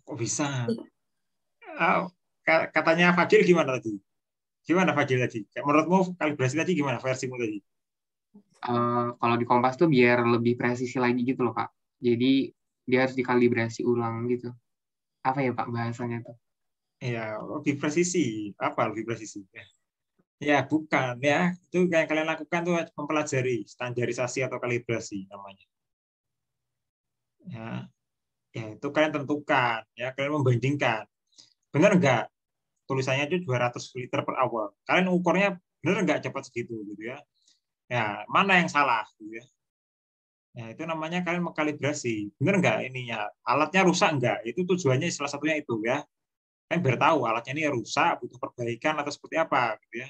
kok bisa? Katanya Fadil gimana tadi? Gimana Fadil tadi? Menurutmu kalibrasi tadi gimana versimu tadi? Kalau di Kompas tuh biar lebih presisi lagi gitu loh Pak. Jadi dia harus dikalibrasi ulang gitu. Apa ya Pak bahasanya tuh? Ya, lebih presisi. Apa lebih presisi? Ya, bukan ya. Itu yang kalian lakukan tuh mempelajari standarisasi atau kalibrasi namanya. Ya, ya itu kalian tentukan ya, kalian membandingkan. Benar enggak tulisannya itu 200 liter per hour. Kalian ukurnya benar enggak cepat segitu gitu ya. Ya, mana yang salah gitu ya. Ya, itu namanya kalian mengkalibrasi. Benar enggak ininya? Alatnya rusak enggak? Itu tujuannya salah satunya itu ya. Kalian biar tahu alatnya ini rusak, butuh perbaikan atau seperti apa gitu ya.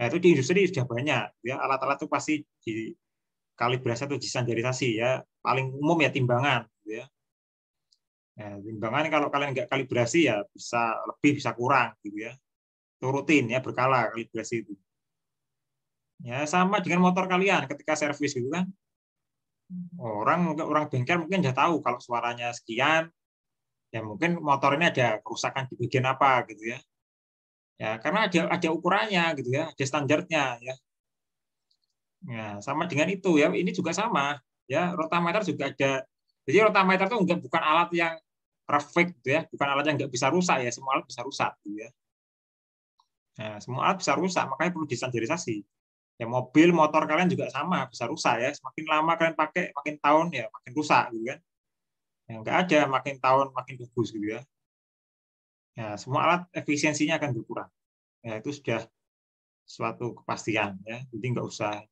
Nah, itu di industri sudah banyak ya. Alat-alat itu pasti dikalibrasi atau distandarisasi ya. Paling umum ya timbangan gitu ya. Nah, timbangan kalau kalian nggak kalibrasi ya bisa lebih bisa kurang gitu ya. Itu rutin ya berkala kalibrasi itu. Ya sama dengan motor kalian ketika servis gitu kan. Orang bengkel mungkin udah tahu kalau suaranya sekian, ya mungkin motor ini ada kerusakan di bagian apa gitu ya. Ya karena ada ukurannya gitu ya, ada standarnya ya. Ya sama dengan itu ya, ini juga sama ya, rotameter juga ada Jadi rotameter itu bukan alat yang perfect gitu ya, bukan alat yang nggak bisa rusak ya, semua alat bisa rusak gitu ya. Nah, semua alat bisa rusak, makanya perlu distandarisasi. Ya mobil, motor kalian juga sama, bisa rusak ya. Semakin lama kalian pakai, makin tahun ya makin rusak gitu kan. Ya nggak ada makin tahun makin bagus gitu ya. Ya semua alat efisiensinya akan berkurang. Ya itu sudah suatu kepastian ya. Jadi nggak usah.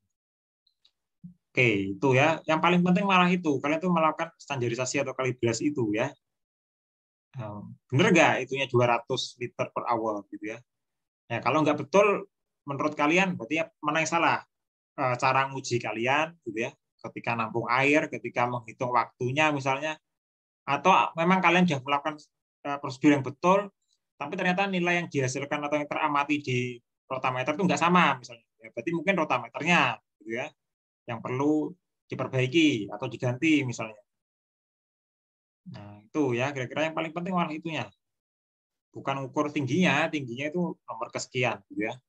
Oke, itu ya. Yang paling penting malah itu, kalian tuh melakukan standarisasi atau kalibrasi itu ya. Bener nggak itunya 200 liter per hour gitu ya. Ya kalau nggak betul menurut kalian berarti ya mana yang salah? Cara nguji kalian gitu ya. Ketika nampung air, ketika menghitung waktunya misalnya, atau memang kalian sudah melakukan prosedur yang betul, tapi ternyata nilai yang dihasilkan atau yang teramati di rotameter itu nggak sama misalnya. Ya, berarti mungkin rotameternya gitu ya yang perlu diperbaiki atau diganti misalnya. Nah, itu ya kira-kira yang paling penting malah itunya. Bukan ukur tingginya, tingginya itu nomor kesekian gitu ya.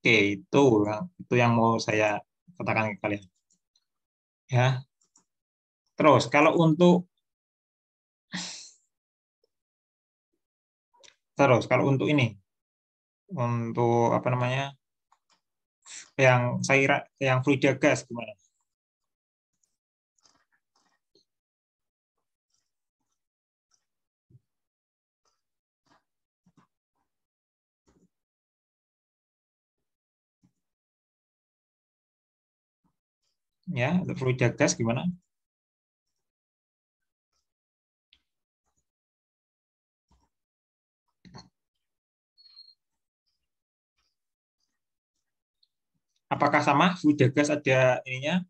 Oke, itu yang mau saya katakan ke kalian. Ya. Terus kalau untuk ini, untuk apa namanya, yang fluida gas gimana? Ya, untuk fluida gas gimana? Apakah sama fluida gas ada ininya?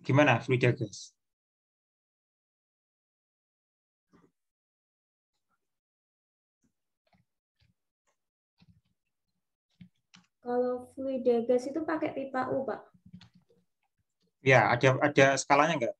Gimana fluida gas? Kalau fluida gas itu pakai pipa U, Pak. Ya, ada skalanya nggak?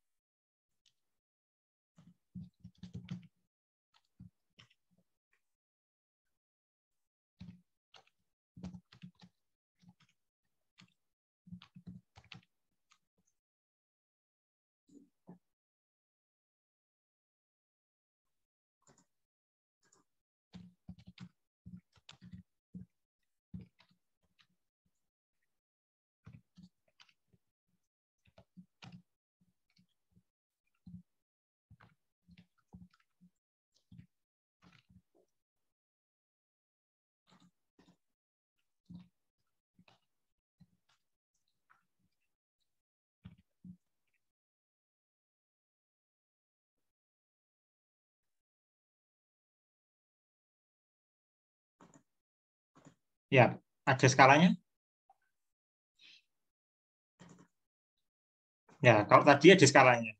Ya, ada skalanya? Ya, kalau tadi ada skalanya.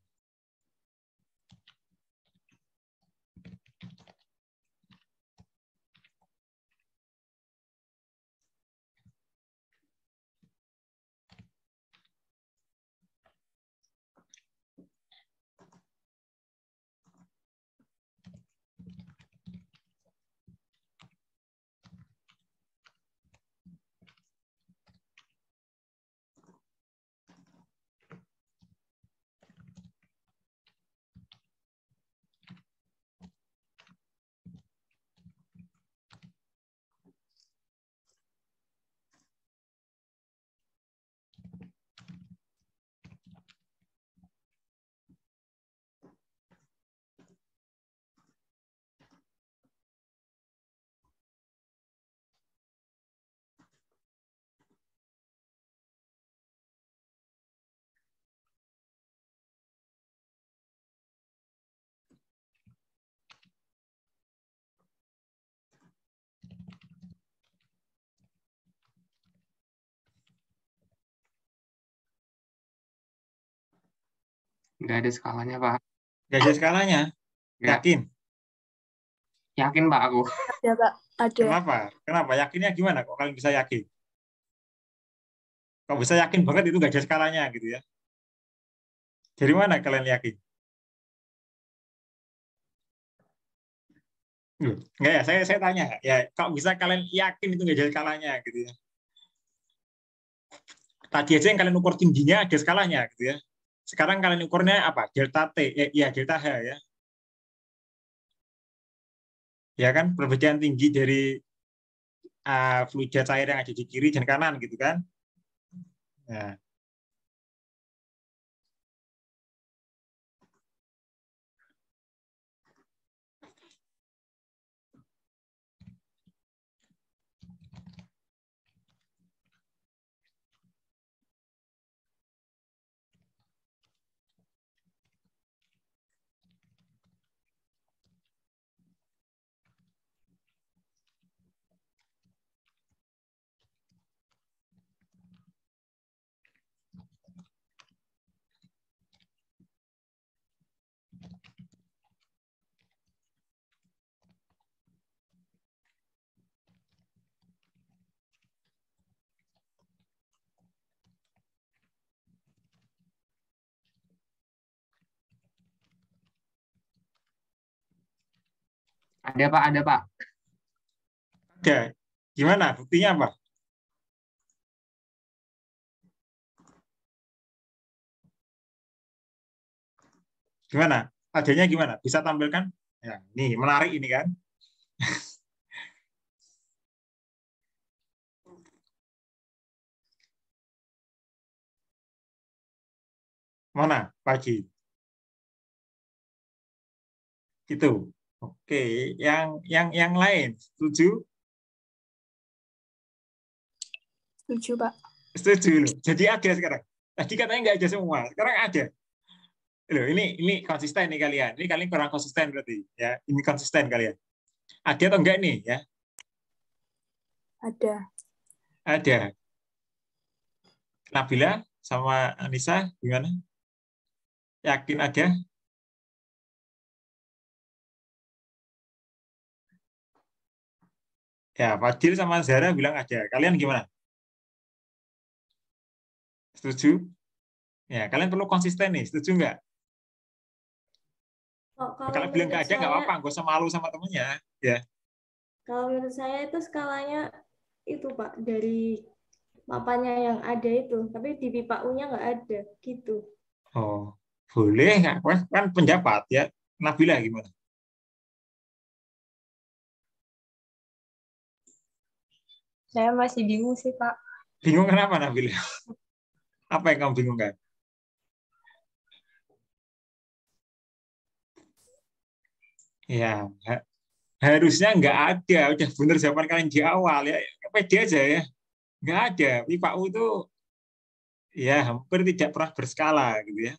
Nggak ada skalanya, Pak. Nggak ada skalanya. Nggak. Yakin? Yakin, Pak, aku. Ada, Pak. Ada. Kenapa? Kenapa? Yakinnya gimana? Kok kalian bisa yakin? Kok bisa yakin banget itu nggak ada skalanya gitu ya? Dari mana kalian yakin? Enggak ya, saya tanya ya, kok bisa kalian yakin itu nggak ada skalanya gitu ya? Tadi aja yang kalian ukur tingginya ada skalanya gitu ya. Sekarang kalian ukurnya apa? Delta T, ya delta H ya. Ya kan perbedaan tinggi dari fluida cair yang ada di kiri dan kanan gitu kan. Nah, Ada Pak. ada. Gimana? Buktinya apa? Gimana? Adanya gimana? Bisa tampilkan? Ya, nih menarik ini kan. Mana? Pagi. Itu. Oke, yang lain setuju? Setuju, Pak. Setuju loh. Jadi ada sekarang. Tadi katanya nggak ada semua. Sekarang ada. Loh, ini konsisten nih kalian. Ini kalian kurang konsisten berarti ya. Ini konsisten kalian. Ada atau enggak nih ya? Ada. Ada. Nabila sama Anissa gimana? Yakin ada? Ya, Fadil sama Zara bilang ada. Kalian gimana? Setuju? Ya, kalian perlu konsisten nih. Setuju nggak? Oh, kalau Kalau bilang menurut nggak ada nggak saya, apa-apa. Nggak usah malu sama temennya. Ya. kalau menurut saya itu skalanya itu Pak dari papannya yang ada itu, tapi di pipa U-nya nggak ada gitu. Oh, boleh nggak? Kan pendapat ya. Nabila gimana? Saya masih bingung sih, Pak. Bingung kenapa Nabila? Apa yang kamu bingung kan? Ya, harusnya nggak ada. Udah bener jawaban kalian di awal ya. Pede aja ya. Nggak ada. Pipa U itu ya hampir tidak pernah berskala gitu ya.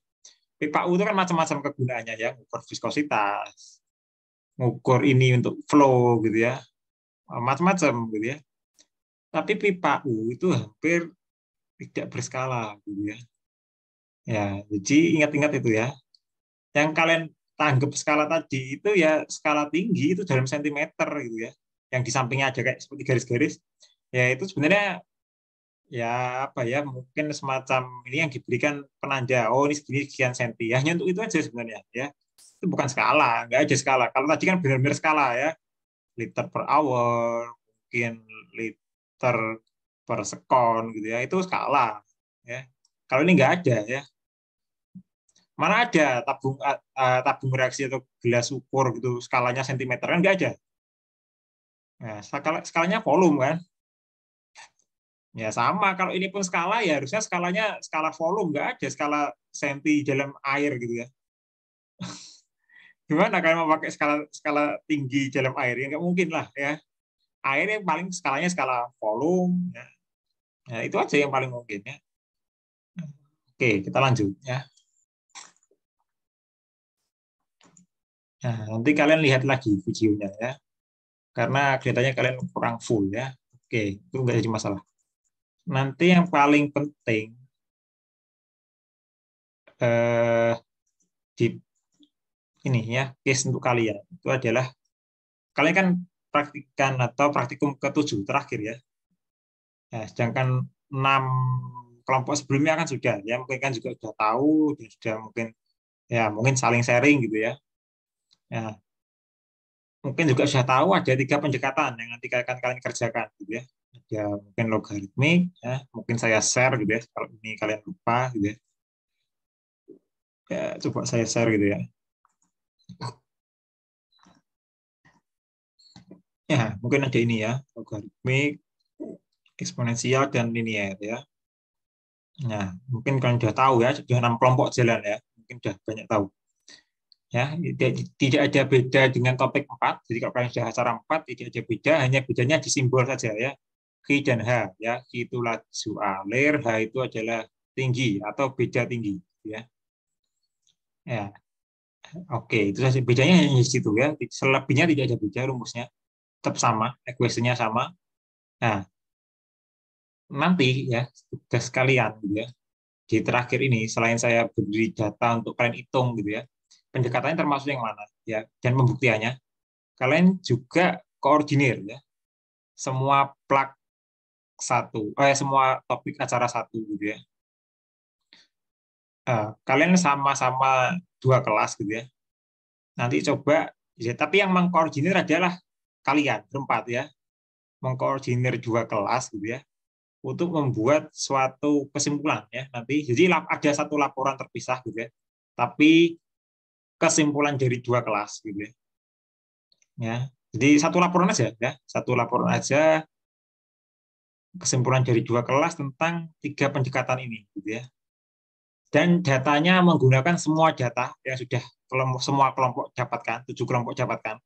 Pipa U itu kan macam-macam kegunaannya ya. Ngukur viskositas, ngukur ini untuk flow gitu ya. Macam-macam gitu ya. Tapi pipa U itu hampir tidak berskala gitu ya. Ya, jadi ingat-ingat itu ya. Yang kalian tanggap skala tadi itu ya skala tinggi itu dalam sentimeter gitu ya. Yang di sampingnya ada kayak seperti garis-garis. Ya itu sebenarnya ya apa ya mungkin semacam ini yang diberikan penanda. Oh ini segini sekian senti. Hanya untuk itu aja sebenarnya ya. Itu bukan skala, nggak ada skala. Kalau tadi kan benar-benar skala ya. Liter per hour, mungkin liter per sekon gitu ya. Itu skala ya. Kalau ini nggak ada ya. Mana ada tabung reaksi atau gelas ukur gitu skalanya sentimeter kan nggak ada. Nah, skalanya volume kan. Ya sama kalau ini pun skala ya harusnya skalanya skala volume nggak ada skala senti dalam air gitu ya. Gimana kalian mau pakai skala skala tinggi dalam air ya nggak mungkin lah ya. Air yang paling skalanya skala volume ya. Ya, itu aja yang paling mungkin ya. Oke, kita lanjut ya. Nah, nanti kalian lihat lagi videonya ya. Karena kelihatannya kalian kurang full ya. Oke, itu nggak jadi masalah. Nanti yang paling penting di ini ya, case untuk kalian itu adalah kalian kan praktikan atau praktikum ke-7 terakhir ya. Nah, sedangkan 6 kelompok sebelumnya kan sudah ya, mungkin kan juga sudah tahu dan sudah mungkin saling sharing gitu ya. Ya, mungkin juga sudah tahu ada 3 pendekatan yang nanti akan kalian kerjakan gitu ya. ada mungkin logaritmik, ya, mungkin saya share gitu ya, kalau ini kalian lupa gitu ya. Ya, coba saya share gitu ya. Ya, mungkin ada ini ya, logaritmik, eksponensial, dan linier ya. Nah, mungkin kalian sudah tahu ya, sudah 6 kelompok jalan ya, mungkin sudah banyak tahu. Ya, tidak ada beda dengan topik 4. Jadi kalau kalian sudah cara 4, tidak ada beda, hanya bedanya di simbol saja ya. Q dan H ya, Q itu laju alir, H itu adalah tinggi atau beda tinggi ya. Ya, oke, itu saja bedanya hanya di situ ya. Selebihnya tidak ada beda, rumusnya tetap sama, ekuasinya sama. Nah, nanti ya tugas kalian gitu ya. Di terakhir ini selain saya beri data untuk kalian hitung gitu ya. Pendekatannya termasuk yang mana ya, dan pembuktiannya kalian juga koordinir ya semua plak semua topik acara satu gitu ya. Kalian sama-sama 2 kelas gitu ya. Nanti coba ya, tapi yang mengkoordinir adalah kalian berempat ya, mengkoordinir 2 kelas gitu ya untuk membuat suatu kesimpulan ya nanti. Jadi ada satu laporan terpisah gitu ya, tapi kesimpulan dari 2 kelas gitu ya. Ya, jadi satu laporan aja ya, satu laporan aja kesimpulan dari 2 kelas tentang 3 pendekatan ini gitu ya. Dan datanya menggunakan semua data yang sudah semua kelompok dapatkan, 7 kelompok dapatkan.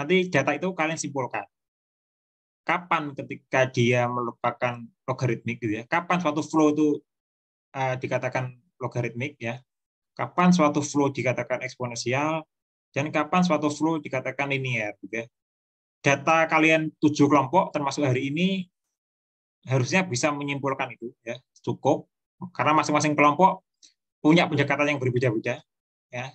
Nanti data itu kalian simpulkan. Kapan ketika dia merupakan logaritmik gitu ya? Kapan suatu flow itu dikatakan logaritmik ya? Kapan suatu flow dikatakan eksponensial? Dan kapan suatu flow dikatakan linear gitu ya? Data kalian 7 kelompok termasuk hari ini harusnya bisa menyimpulkan itu ya, cukup karena masing-masing kelompok punya pendekatan yang berbeda-beda ya.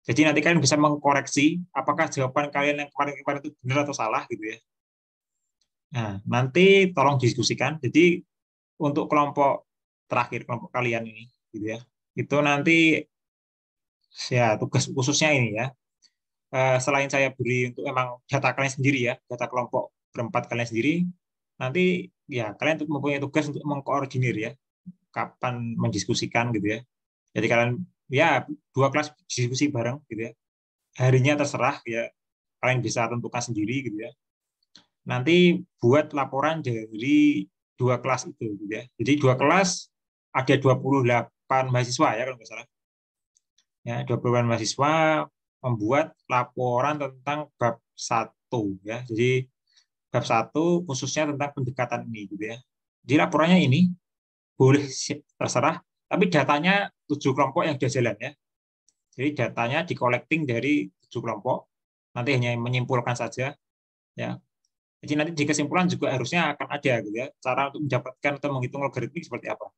Jadi nanti kalian bisa mengkoreksi apakah jawaban kalian yang kemarin-kemarin itu benar atau salah gitu ya. Nah, nanti tolong diskusikan. Jadi untuk kelompok terakhir, kelompok kalian ini gitu ya. Itu nanti ya tugas khususnya ini ya. Selain saya beri untuk emang data kalian sendiri ya, data kelompok berempat kalian sendiri, nanti ya kalian mempunyai tugas untuk mengkoordinir ya, kapan mendiskusikan gitu ya. Jadi kalian ya 2 kelas diskusi bareng gitu ya. Harinya terserah ya, kalian bisa tentukan sendiri gitu ya. Nanti buat laporan dari 2 kelas itu gitu ya. Jadi 2 kelas ada 28 mahasiswa ya kalau nggak salah. Ya, 28 mahasiswa membuat laporan tentang bab 1 ya. Jadi bab 1 khususnya tentang pendekatan ini gitu ya. Jadi laporannya ini boleh terserah, tapi datanya 7 kelompok yang sudah jalan ya. Jadi datanya di-collecting dari 7 kelompok, nanti hanya menyimpulkan saja ya. Jadi nanti di kesimpulan juga harusnya akan ada gitu ya, cara untuk mendapatkan atau menghitung logaritmik seperti apa.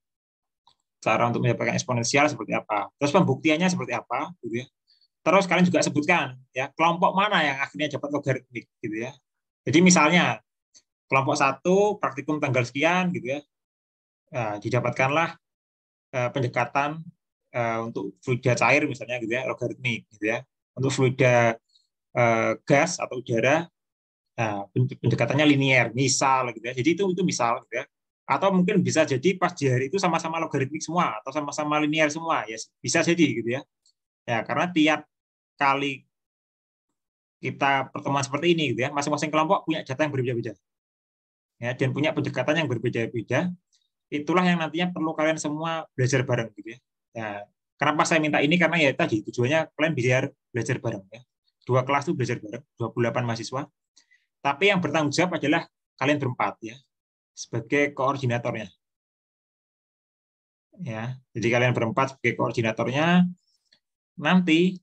Cara untuk mendapatkan eksponensial seperti apa. Terus pembuktiannya seperti apa gitu ya. Terus kalian juga sebutkan ya kelompok mana yang akhirnya dapat logaritmik gitu ya. Jadi misalnya kelompok 1 praktikum tanggal sekian gitu ya. Didapatkanlah pendekatan untuk fluida cair misalnya gitu ya, logaritmik gitu ya. Untuk fluida gas atau udara, pendekatannya linier, misal gitu ya. Jadi itu misal gitu ya. Atau mungkin bisa jadi pas di hari itu sama-sama logaritmik semua atau sama-sama linier semua ya, bisa jadi gitu ya. Ya, karena tiap kali kita pertemuan seperti ini gitu ya, masing-masing kelompok punya data yang berbeda-beda. Ya, dan punya pendekatan yang berbeda-beda. Itulah yang nantinya perlu kalian semua belajar bareng gitu ya. Ya, kenapa saya minta ini karena ya tadi tujuannya kalian biar belajar bareng ya. 2 kelas itu belajar bareng, 28 mahasiswa. Tapi yang bertanggung jawab adalah kalian berempat ya, sebagai koordinatornya. Ya, jadi kalian berempat sebagai koordinatornya. Nanti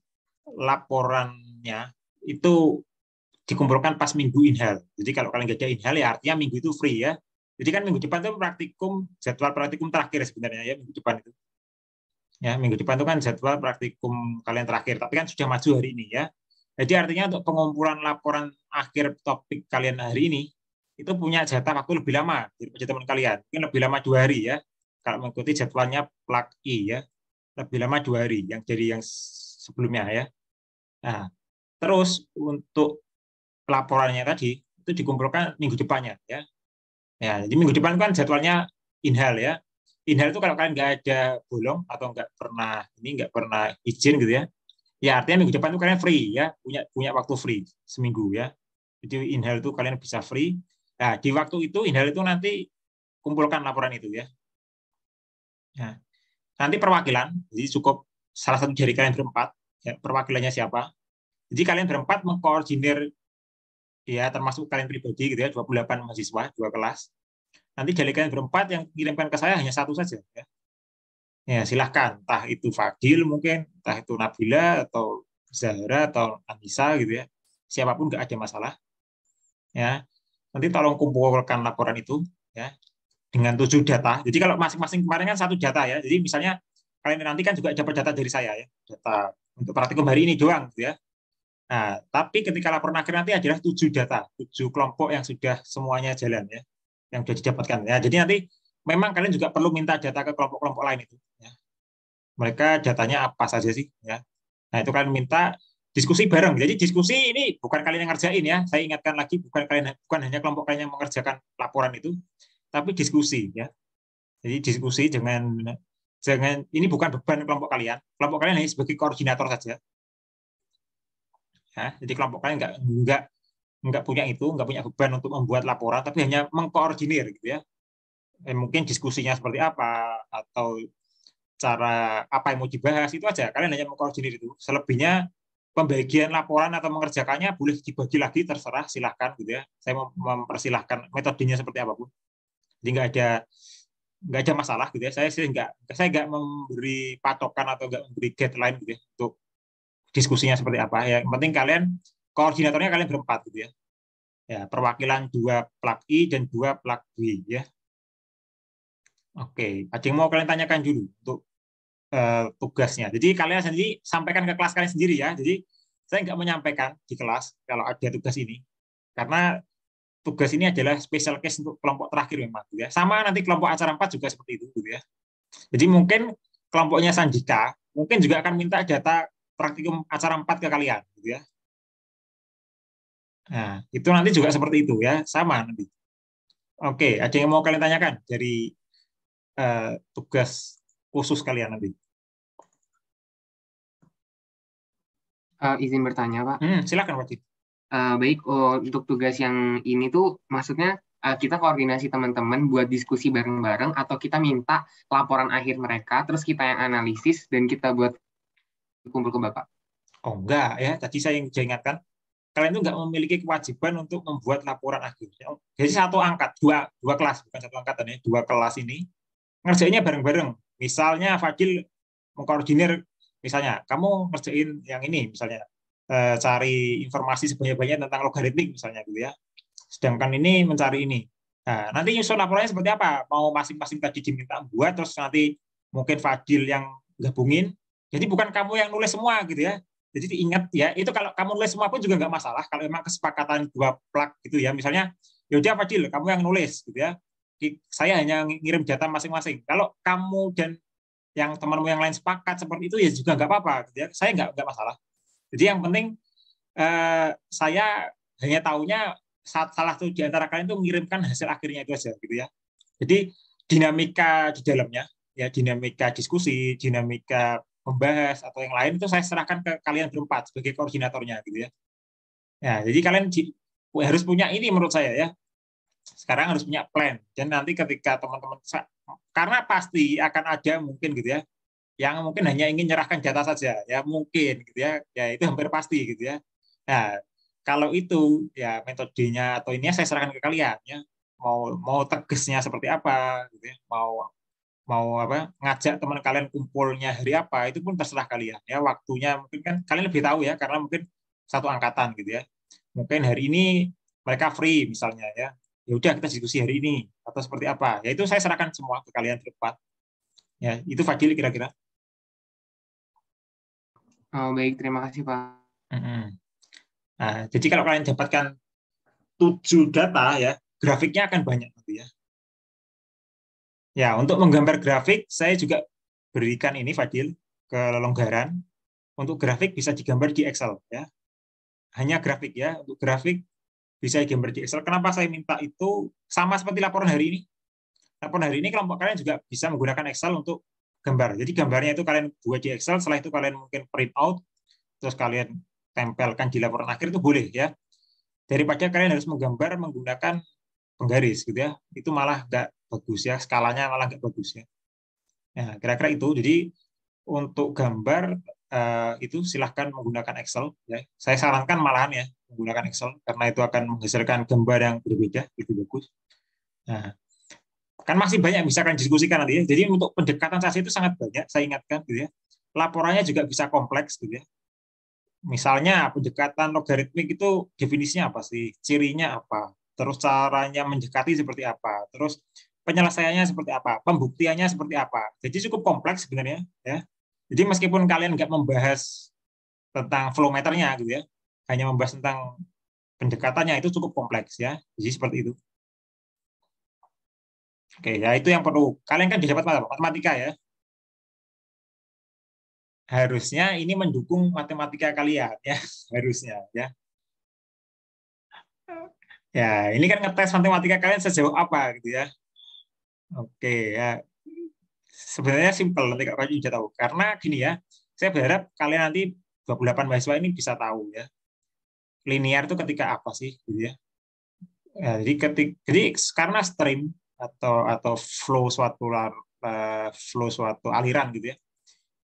laporannya itu dikumpulkan pas minggu inhal. Jadi kalau kalian nggak ada inhal ya artinya minggu itu free ya. Jadi kan minggu depan itu praktikum, jadwal praktikum terakhir sebenarnya ya minggu depan itu. Ya, minggu depan itu kan jadwal praktikum kalian terakhir, tapi kan sudah maju hari ini ya. Jadi artinya untuk pengumpulan laporan akhir topik kalian hari ini itu punya jatah waktu lebih lama daripada teman kalian. Mungkin lebih lama 2 hari ya. Kalau mengikuti jadwalnya plak I ya. Lebih lama 2 hari yang dari yang sebelumnya ya. Nah, terus untuk laporannya tadi itu dikumpulkan minggu depannya ya. Ya, jadi minggu depan kan jadwalnya inhal ya. Inhal itu kalau kalian nggak ada bolong atau nggak pernah izin gitu ya. Ya artinya minggu depan itu kalian free ya, punya waktu free seminggu ya. Jadi inhal itu kalian bisa free. Nah, di waktu itu inhal itu nanti kumpulkan laporan itu ya. Nah, nanti perwakilan, jadi cukup salah satu dari kalian berempat, ya, perwakilannya siapa. Jadi kalian berempat mengkoordinir ya termasuk kalian pribadi gitu ya, 28 mahasiswa, 2 kelas. Nanti dari kalian berempat yang kirimkan ke saya hanya satu saja ya. Ya, silahkan, entah itu Fadil mungkin, entah itu Nabila atau Zahra atau Anissa gitu ya. Siapapun nggak ada masalah. Ya. Nanti tolong kumpulkan laporan itu ya dengan 7 data. Jadi kalau masing-masing kemarin kan 1 data ya. Jadi misalnya kalian nanti kan juga dapat data dari saya ya. Data untuk praktikum hari ini doang gitu ya. Nah, tapi ketika laporan akhir nanti adalah 7 data, 7 kelompok yang sudah semuanya jalan ya, yang sudah didapatkan ya. Jadi nanti memang kalian juga perlu minta data ke kelompok-kelompok lain itu ya. Mereka datanya apa saja sih ya. Nah, itu kalian minta diskusi bareng. Jadi diskusi ini bukan kalian yang ngerjain ya. Saya ingatkan lagi bukan hanya kelompok kalian yang mengerjakan laporan itu, tapi diskusi ya. Jadi diskusi jangan ini bukan beban kelompok kalian. Kelompok kalian hanya sebagai koordinator saja. Ya, jadi kelompok kalian nggak punya beban untuk membuat laporan, tapi hanya mengkoordinir gitu ya. Mungkin diskusinya seperti apa atau cara apa yang mau dibahas itu aja. Kalian hanya mengkoordinir itu. Selebihnya pembagian laporan atau mengerjakannya boleh dibagi lagi, terserah, silahkan gitu ya. Saya mempersilahkan metodenya seperti apapun. Jadi nggak ada masalah gitu ya. Saya nggak memberi patokan atau nggak memberi deadline gitu ya untuk diskusinya seperti apa. Ya, yang penting kalian koordinatornya kalian berempat gitu ya. Ya, perwakilan 2 plug I dan 2 plug B ya. Oke, ada yang mau kalian tanyakan dulu untuk tugasnya. Jadi kalian sendiri sampaikan ke kelas kalian sendiri ya. Jadi saya nggak menyampaikan di kelas kalau ada tugas ini. Karena tugas ini adalah special case untuk kelompok terakhir memang gitu ya. Sama nanti kelompok acara 4 juga seperti itu gitu ya. Jadi mungkin kelompoknya Sanjika mungkin juga akan minta data praktikum acara 4 ke kalian gitu ya. Nah, itu nanti juga seperti itu ya, sama nanti. Oke, ada yang mau kalian tanyakan dari tugas khusus kalian nanti? Izin bertanya, Pak. Silakan, Pak. Baik, untuk tugas yang ini tuh maksudnya kita koordinasi teman-teman buat diskusi bareng-bareng atau kita minta laporan akhir mereka, terus kita yang analisis dan kita buat kumpul ke Bapak? Oh, enggak ya. Tadi saya yang ingatkan, kalian itu enggak memiliki kewajiban untuk membuat laporan akhir. Jadi satu angkat, dua kelas, bukan satu angkatan ya, 2 kelas ini ngerjainnya bareng-bareng. Misalnya Fadil mengkoordinir, misalnya kamu ngerjain yang ini, misalnya cari informasi sebanyak-banyaknya tentang logaritmik misalnya gitu ya. Sedangkan ini mencari ini. Nah, nanti nyusun laporannya seperti apa? Mau masing-masing tadi diminta buat, terus nanti mungkin Fadil yang gabungin. Jadi bukan kamu yang nulis semua gitu ya. Jadi ingat ya, itu kalau kamu nulis semua pun juga nggak masalah. Kalau memang kesepakatan 2 plug gitu ya, misalnya, yaudah Fadil, kamu yang nulis gitu ya. Saya hanya ngirim data masing-masing. Kalau kamu dan yang temanmu yang lain sepakat seperti itu ya juga nggak apa-apa. Gitu ya. Saya nggak masalah. Jadi yang penting saya hanya tahunya salah satu di antara kalian itu mengirimkan hasil akhirnya itu aja gitu ya. Jadi dinamika di dalamnya, ya dinamika diskusi, dinamika membahas atau yang lain itu saya serahkan ke kalian berempat sebagai koordinatornya gitu ya. Ya, jadi kalian harus punya ini menurut saya ya. Sekarang harus punya plan. Dan nanti ketika teman-teman, karena pasti akan ada mungkin gitu ya, yang mungkin hanya ingin menyerahkan data saja, ya mungkin gitu ya, ya itu hampir pasti gitu ya. Nah, kalau itu ya metodenya atau ini saya serahkan ke kalian ya, mau tegasnya seperti apa, gitu ya, mau apa ngajak teman kalian kumpulnya hari apa itu pun terserah kalian ya. Waktunya mungkin kan kalian lebih tahu ya karena mungkin satu angkatan gitu ya. Mungkin hari ini mereka free misalnya ya. Ya udah kita diskusi hari ini atau seperti apa. Ya itu saya serahkan semua ke kalian berempat. Ya, itu Fadil kira-kira. Oh, baik, terima kasih, Pak. Nah, jadi kalau kalian dapatkan 7 data ya, grafiknya akan banyak nanti ya. Ya, untuk menggambar grafik saya juga berikan ini Fadil kelonggaran. Untuk grafik bisa digambar di Excel ya. Hanya grafik ya, untuk grafik bisa gambar di Excel. Kenapa saya minta itu sama seperti laporan hari ini? Laporan hari ini kelompok kalian juga bisa menggunakan Excel untuk gambar. Jadi gambarnya itu kalian buat di Excel, setelah itu kalian mungkin print out, terus kalian tempelkan di laporan akhir itu boleh ya. Daripada kalian harus menggambar menggunakan penggaris gitu ya, itu malah nggak bagus ya, skalanya malah nggak bagus ya. Nah, kira-kira itu. Jadi untuk gambar itu silahkan menggunakan Excel ya. Saya sarankan malahan ya menggunakan Excel karena itu akan menghasilkan gambar yang berbeda, lebih bagus. Nah, kan masih banyak bisa kalian diskusikan nanti ya. Jadi untuk pendekatan saksi itu sangat banyak, saya ingatkan gitu ya. Laporannya juga bisa kompleks gitu ya. Misalnya pendekatan logaritmik itu definisinya apa sih? Cirinya apa? Terus caranya mendekati seperti apa? Terus penyelesaiannya seperti apa? Pembuktiannya seperti apa? Jadi cukup kompleks sebenarnya ya. Jadi meskipun kalian nggak membahas tentang flow meternya gitu ya, hanya membahas tentang pendekatannya itu cukup kompleks ya. Jadi seperti itu. Oke, ya itu yang perlu. Kalian kan dapat matematika ya. Harusnya ini mendukung matematika kalian ya, harusnya ya. Ya, ini kan ngetes matematika kalian sejauh apa gitu ya. Oke ya. Sebenarnya simpel nanti kalau kalian sudah tahu. Karena gini ya, saya berharap kalian nanti 28 mahasiswa ini bisa tahu ya. Linear itu ketika apa sih gitu ya. Ya jadi karena stream atau flow suatu aliran gitu ya.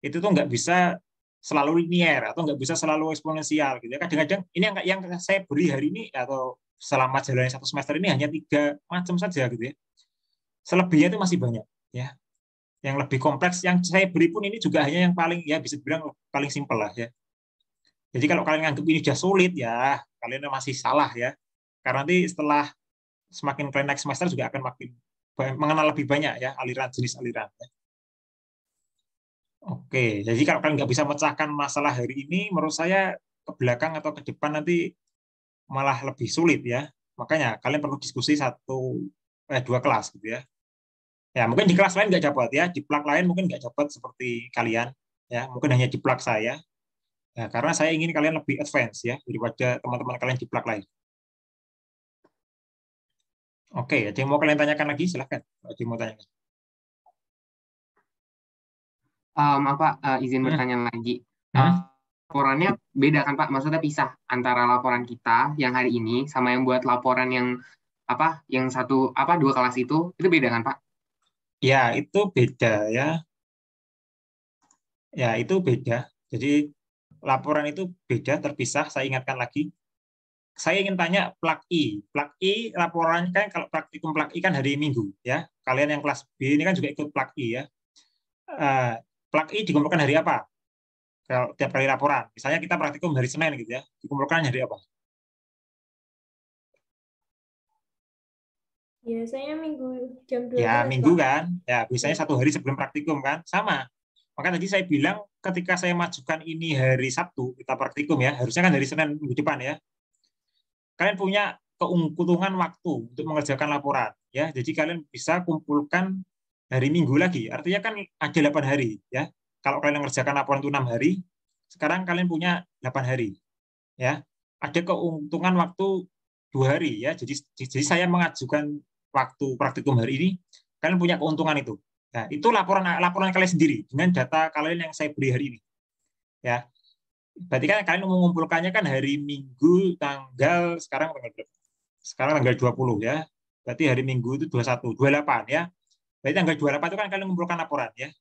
Itu tuh nggak bisa selalu linear atau nggak bisa selalu eksponensial gitu ya. Kadang-kadang ini yang saya beri hari ini atau selama jalannya 1 semester ini hanya 3 macam saja gitu ya. Selebihnya itu masih banyak ya. Yang lebih kompleks yang saya beri pun ini juga hanya yang paling ya bisa dibilang paling simpel lah ya. Jadi kalau kalian nganggap ini sudah sulit ya, kalian masih salah ya. Karena nanti setelah semakin kalian naik semester juga akan makin mengenal lebih banyak ya aliran jenis aliran ya. Oke, jadi kalau kalian nggak bisa memecahkan masalah hari ini, menurut saya ke belakang atau ke depan nanti malah lebih sulit ya. Makanya kalian perlu diskusi 2 kelas gitu ya. Ya mungkin di kelas lain nggak dapat ya, di plak lain mungkin nggak dapat seperti kalian ya, mungkin hanya di plak saya. Ya, karena saya ingin kalian lebih advance ya daripada teman-teman kalian di plak lain. Oke, ada yang mau kalian tanyakan lagi silahkan. Ada yang mau tanyakan. Maaf Pak, izin bertanya lagi. Laporannya beda kan Pak? Maksudnya pisah antara laporan kita yang hari ini sama yang buat laporan yang yang 2 kelas itu beda kan Pak? Ya, itu beda ya. Ya, itu beda. Jadi laporan itu beda, terpisah. Saya ingatkan lagi. Saya ingin tanya plak I. Plak I laporannya kan kalau praktikum plak I kan hari Minggu ya. Kalian yang kelas B ini kan juga ikut plak I ya. Plak I dikumpulkan hari apa? Kalau tiap kali laporan. Misalnya kita praktikum hari Senin gitu ya. Dikumpulkan hari apa? Biasanya Minggu jam 12. Ya, Minggu Pak. kan. Ya, biasanya 1 hari sebelum praktikum kan. Sama. Maka tadi saya bilang ketika saya majukan ini hari Sabtu, kita praktikum ya. Harusnya kan hari Senin minggu depan ya. Kalian punya keuntungan waktu untuk mengerjakan laporan ya. Jadi kalian bisa kumpulkan hari Minggu lagi. Artinya kan ada 8 hari ya. Kalau kalian mengerjakan laporan itu 6 hari, sekarang kalian punya 8 hari ya. Ada keuntungan waktu 2 hari ya. Jadi saya mengajukan waktu praktikum hari ini, kalian punya keuntungan itu. Nah, itu laporan kalian sendiri dengan data kalian yang saya beri hari ini. Ya. Berarti kan kalian mengumpulkannya kan hari Minggu sekarang tanggal 20 ya. Berarti hari Minggu itu 21, 28 ya. Berarti tanggal 28 itu kan kalian mengumpulkan laporan ya.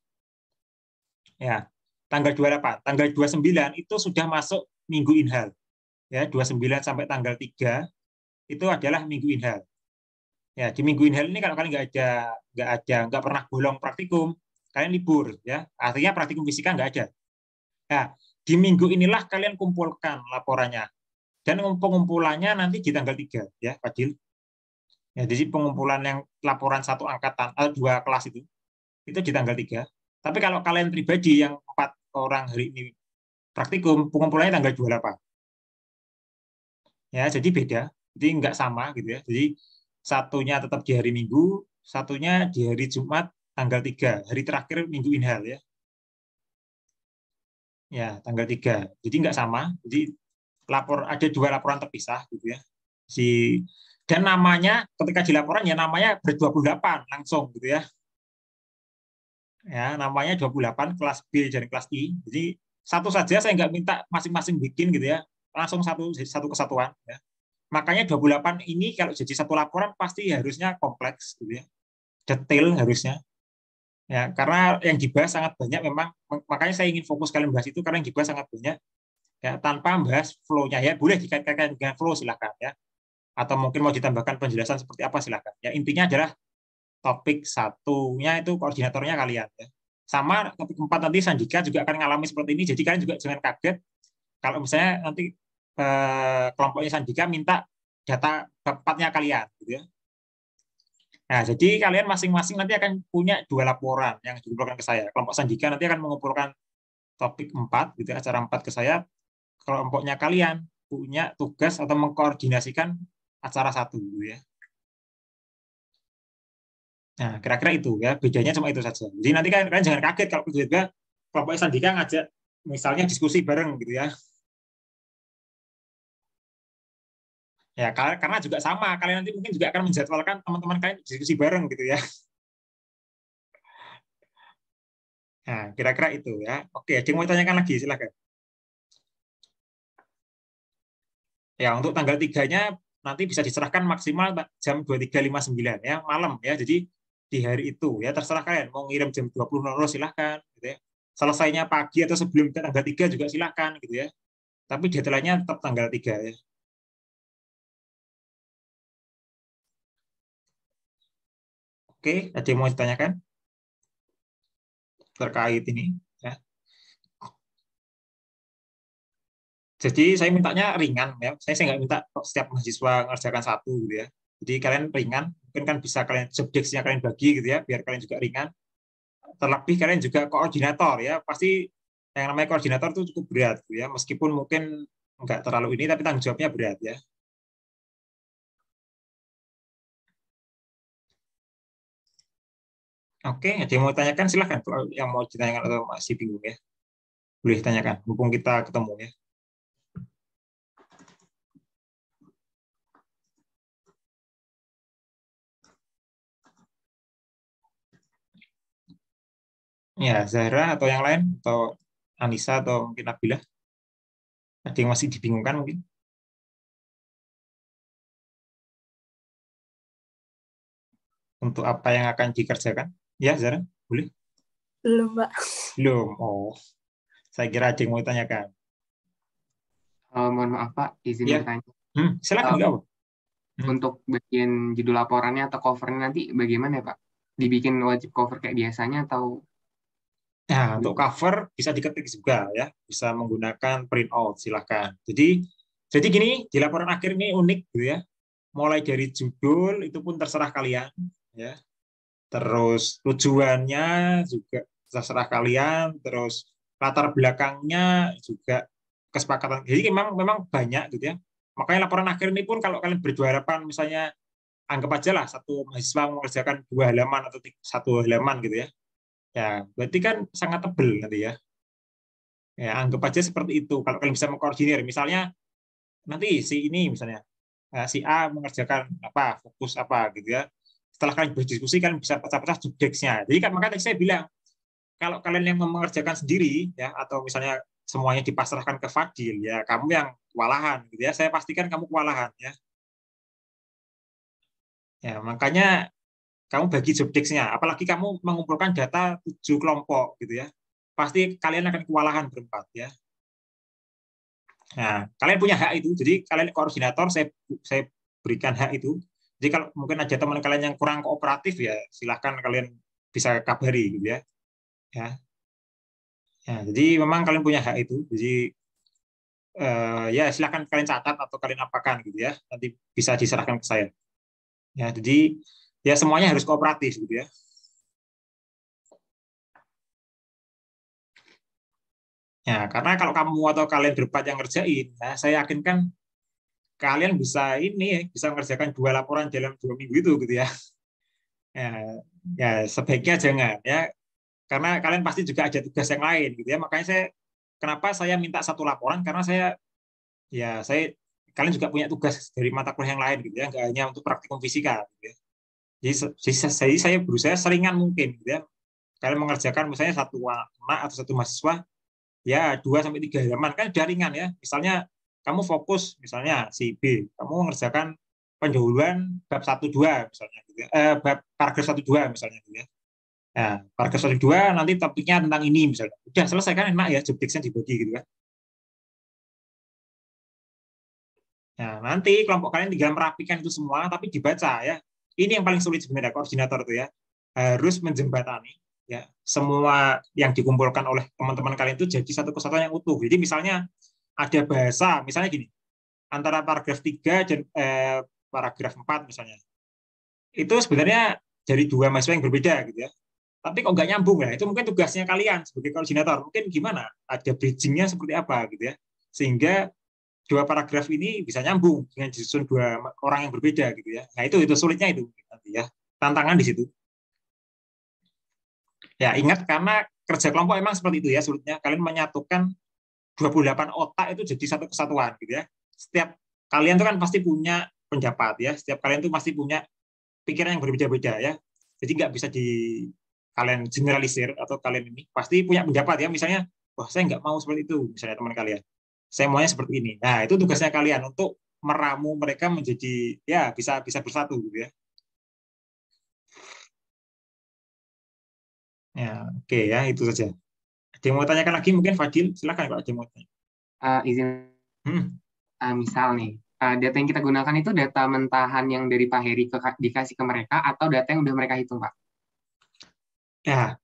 Ya. Tanggal 28, tanggal 29 itu sudah masuk minggu inhal. Ya, 29 sampai tanggal 3 itu adalah minggu inhal. Ya, di minggu inhal ini kalau kalian nggak pernah bolong praktikum, kalian libur ya. Artinya praktikum fisika nggak ada. Nah, di minggu inilah kalian kumpulkan laporannya. Dan pengumpulannya nanti di tanggal 3 ya, Fadil. Ya, jadi pengumpulan yang laporan 1 angkatan 2 kelas itu di tanggal 3. Tapi kalau kalian pribadi yang 4 orang hari ini praktikum, pengumpulannya tanggal 28. Ya, jadi beda. Jadi nggak sama gitu ya. Jadi satunya tetap di hari Minggu, satunya di hari Jumat tanggal 3, hari terakhir minggu inhal ya. Ya, tanggal 3. Jadi nggak sama. Jadi ada 2 laporan terpisah gitu ya. Si dan namanya ketika di laporan ya namanya ber-28 langsung gitu ya. Ya, namanya 28 kelas B dan kelas I. Jadi satu saja saya nggak minta masing-masing bikin gitu ya. Langsung satu kesatuan ya. Makanya 28 ini kalau jadi satu laporan pasti harusnya kompleks gitu ya. Detail harusnya. Ya, karena yang dibahas sangat banyak memang, makanya saya ingin fokus kalian bahas itu karena yang dibahas sangat banyak ya, tanpa membahas flow-nya ya. Boleh dikaitkan dengan flow silakan ya. Atau mungkin mau ditambahkan penjelasan seperti apa silakan. Ya, intinya adalah topik satunya itu koordinatornya kalian ya. Sama topik 4 nanti Sandika juga akan mengalami seperti ini. Jadi kalian juga jangan kaget kalau misalnya nanti kelompoknya Sandika minta data bab 4-nya kalian gitu ya. Nah, jadi kalian masing-masing nanti akan punya 2 laporan yang dikumpulkan ke saya. Kelompok Sandika nanti akan mengumpulkan topik 4 gitu, acara 4 ke saya. Kelompoknya kalian punya tugas atau mengkoordinasikan acara 1 gitu ya. Nah, kira-kira itu ya, bedanya cuma itu saja. Jadi nanti kalian jangan kaget kalau tiba-tiba kelompok Sandika ngajak misalnya diskusi bareng gitu ya. Ya, karena juga sama, kalian nanti mungkin juga akan menjadwalkan teman-teman kalian diskusi bareng gitu ya. Nah, kira-kira itu ya. Oke, ada yang mau ditanyakan lagi, silakan. Ya, untuk tanggal 3-nya nanti bisa diserahkan maksimal jam 23.59 ya, malam ya. Jadi di hari itu ya terserah kalian mau ngirim jam 20.00 silakan gitu ya. Selesainya pagi atau sebelum tanggal 3 juga silakan gitu ya. Tapi deadline-nya tetap tanggal 3 ya. Oke, ada yang mau ditanyakan terkait ini ya. Jadi saya mintanya ringan ya. Saya nggak minta setiap mahasiswa mengerjakan satu gitu ya. Jadi kalian ringan, mungkin kan bisa kalian subjeksinya kalian bagi gitu ya, biar kalian juga ringan. Terlebih kalian juga koordinator ya. Pasti yang namanya koordinator itu cukup berat gitu ya. Meskipun mungkin nggak terlalu ini, tapi tanggung jawabnya berat ya. Oke, ada yang mau tanyakan silahkan. Kalau yang mau ditanyakan atau masih bingung ya, boleh tanyakan. Mumpung kita ketemu ya. Ya, Zahra atau yang lain, atau Anissa atau mungkin Nabila. Ada yang masih dibingungkan mungkin? Untuk apa yang akan dikerjakan? Ya, Zahra, boleh? Belum, Mbak. Belum. Oh, saya kira ada yang mau ditanyakan. Mohon maaf Pak, izin Ya. bertanya. Silakan, nggak apa. Untuk bikin judul laporannya atau covernya nanti bagaimana ya Pak? Dibikin wajib cover kayak biasanya atau? Nah, untuk cover bisa diketik juga ya, bisa menggunakan print out, silakan. Jadi gini, di laporan akhir ini unik gitu ya. Mulai dari judul itu pun terserah kalian ya. Terus tujuannya juga terserah kalian, terus latar belakangnya juga kesepakatan. Jadi memang banyak gitu ya. Makanya laporan akhir ini pun kalau kalian berhadapan misalnya anggap aja lah satu mahasiswa mengerjakan 2 halaman atau 1 halaman gitu ya. Ya, berarti kan sangat tebel nanti ya. Ya, anggap aja seperti itu. Kalau kalian bisa mengkoordinir, misalnya nanti si ini misalnya si A mengerjakan apa, fokus apa gitu ya. Setelah kalian berdiskusi, kalian bisa pecah-pecah subjeknya. Jadi kan makanya saya bilang, kalau kalian yang mengerjakan sendiri ya, atau misalnya semuanya dipasrahkan ke Fadil ya, kamu yang kewalahan gitu ya. Saya pastikan kamu kewalahan ya. Ya, makanya kamu bagi subjeknya. Apalagi kamu mengumpulkan data 7 kelompok gitu ya. Pasti kalian akan kewalahan berempat ya. Nah, kalian punya hak itu. Jadi kalian koordinator, saya berikan hak itu. Jadi kalau mungkin ada teman kalian yang kurang kooperatif ya, silahkan kalian bisa kabari gitu ya. Ya, jadi memang kalian punya hak itu. Jadi ya silahkan kalian catat atau kalian apakan gitu ya. Nanti bisa diserahkan ke saya. Ya, jadi ya semuanya harus kooperatif gitu ya. Ya, karena kalau kamu atau kalian berempat yang ngerjain, ya, saya yakin kan kalian bisa ini ya, bisa mengerjakan 2 laporan dalam 2 minggu itu gitu ya. Ya sebaiknya jangan ya, karena kalian pasti juga ada tugas yang lain gitu ya. Makanya kenapa saya minta 1 laporan, karena saya kalian juga punya tugas dari mata kuliah yang lain gitu ya, nggak hanya untuk praktikum fisika gitu ya. Jadi saya berusaha seringan mungkin gitu ya. Kalian mengerjakan misalnya satu anak atau satu mahasiswa ya 2-3 halaman kan udah ringan ya. Misalnya kamu fokus misalnya si B, kamu mengerjakan pendahuluan bab 1-2 misalnya gitu ya. Bab paragraf 1-2 misalnya gitu ya. Nah, paragraf 1-2 nanti topiknya tentang ini misalnya. Udah selesai kan, enak ya, job desk-nya dibagi gitu kan. Nah, nanti kelompok kalian tinggal merapikan itu semua tapi dibaca ya. Ini yang paling sulit sebenarnya koordinator itu ya. Harus menjembatani ya semua yang dikumpulkan oleh teman-teman kalian itu jadi satu kesatuan yang utuh. Jadi misalnya ada bahasa, misalnya gini, antara paragraf 3 dan paragraf 4 misalnya. Itu sebenarnya dari dua mahasiswa yang berbeda gitu ya. Tapi kok nggak nyambung ya, itu mungkin tugasnya kalian sebagai koordinator. Mungkin gimana, ada bridging-nya seperti apa gitu ya. Sehingga dua paragraf ini bisa nyambung dengan disusun dua orang yang berbeda gitu ya. Nah, itu sulitnya itu nanti ya. Tantangan di situ. Ya, ingat karena kerja kelompok emang seperti itu ya sulitnya. Kalian menyatukan 28 otak itu jadi satu kesatuan gitu ya. Setiap kalian itu kan pasti punya pendapat ya. Setiap kalian itu pasti punya pikiran yang berbeda-beda ya. Jadi nggak bisa kalian generalisir atau kalian ini pasti punya pendapat ya. Misalnya, wah saya nggak mau seperti itu misalnya teman kalian. Saya maunya seperti ini. Nah, itu tugasnya kalian untuk meramu mereka menjadi ya bisa bersatu gitu ya. Ya, oke ya, itu saja. Ada yang mau tanyakan lagi mungkin Fadil, silakan kalau ada yang mau tanya. Izin, misal nih, data yang kita gunakan itu data mentahan yang dari Pak Heri dikasih ke mereka atau data yang udah mereka hitung, Pak? Ya,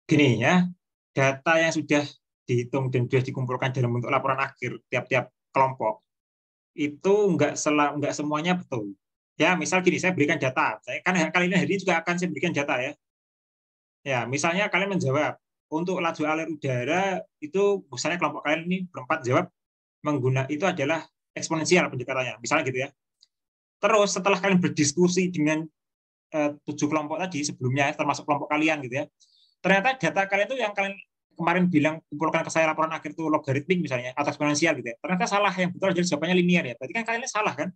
gini ya, data yang sudah dihitung dan sudah dikumpulkan dalam bentuk laporan akhir tiap-tiap kelompok itu nggak semuanya betul. Ya, misal gini, saya berikan data. Saya kan kali ini juga akan saya berikan data ya. Ya, misalnya kalian menjawab untuk laju alir udara itu misalnya kelompok kalian ini berempat jawab itu adalah eksponensial pendekatannya, misalnya gitu ya. Terus setelah kalian berdiskusi dengan 7 kelompok tadi sebelumnya, termasuk kelompok kalian gitu ya, ternyata data kalian itu yang kalian kemarin bilang kumpulkan ke saya laporan akhir itu logaritmik misalnya atau eksponensial gitu ya, ternyata salah, yang betul jadi jawabannya linear ya, berarti kan kalian salah kan.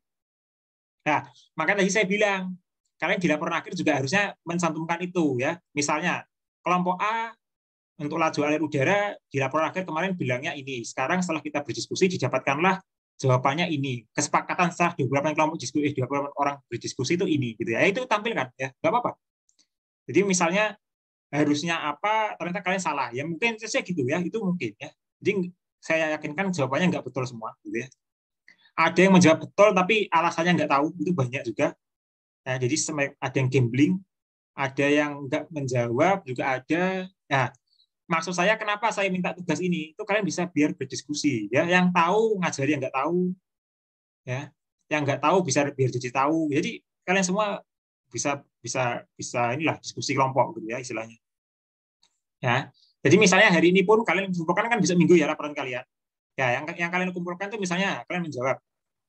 Nah, makanya tadi saya bilang kalian di laporan akhir juga harusnya mencantumkan itu ya. Misalnya kelompok A untuk laju alir udara di laporan akhir kemarin bilangnya ini, sekarang setelah kita berdiskusi didapatkanlah jawabannya ini. Kesepakatan setelah 28 kelompok diskusi, 28 orang berdiskusi itu ini gitu ya. Itu tampilkan ya, nggak apa-apa. Jadi misalnya harusnya apa, ternyata kalian salah. Ya mungkin saja gitu ya, itu mungkin ya. Jadi saya yakinkan jawabannya nggak betul semua gitu ya. Ada yang menjawab betul tapi alasannya nggak tahu, itu banyak juga. Nah, jadi ada yang gambling, ada yang nggak menjawab juga ada. Nah, maksud saya kenapa saya minta tugas ini? Itu kalian bisa biar berdiskusi ya. Yang tahu ngajari yang nggak tahu ya. Yang nggak tahu bisa biar jadi tahu. Jadi kalian semua bisa inilah diskusi kelompok gitu ya istilahnya. Ya. Jadi misalnya hari ini pun kalian kumpulkan kan bisa minggu ya laporan kalian. Ya, yang kalian kumpulkan itu misalnya kalian menjawab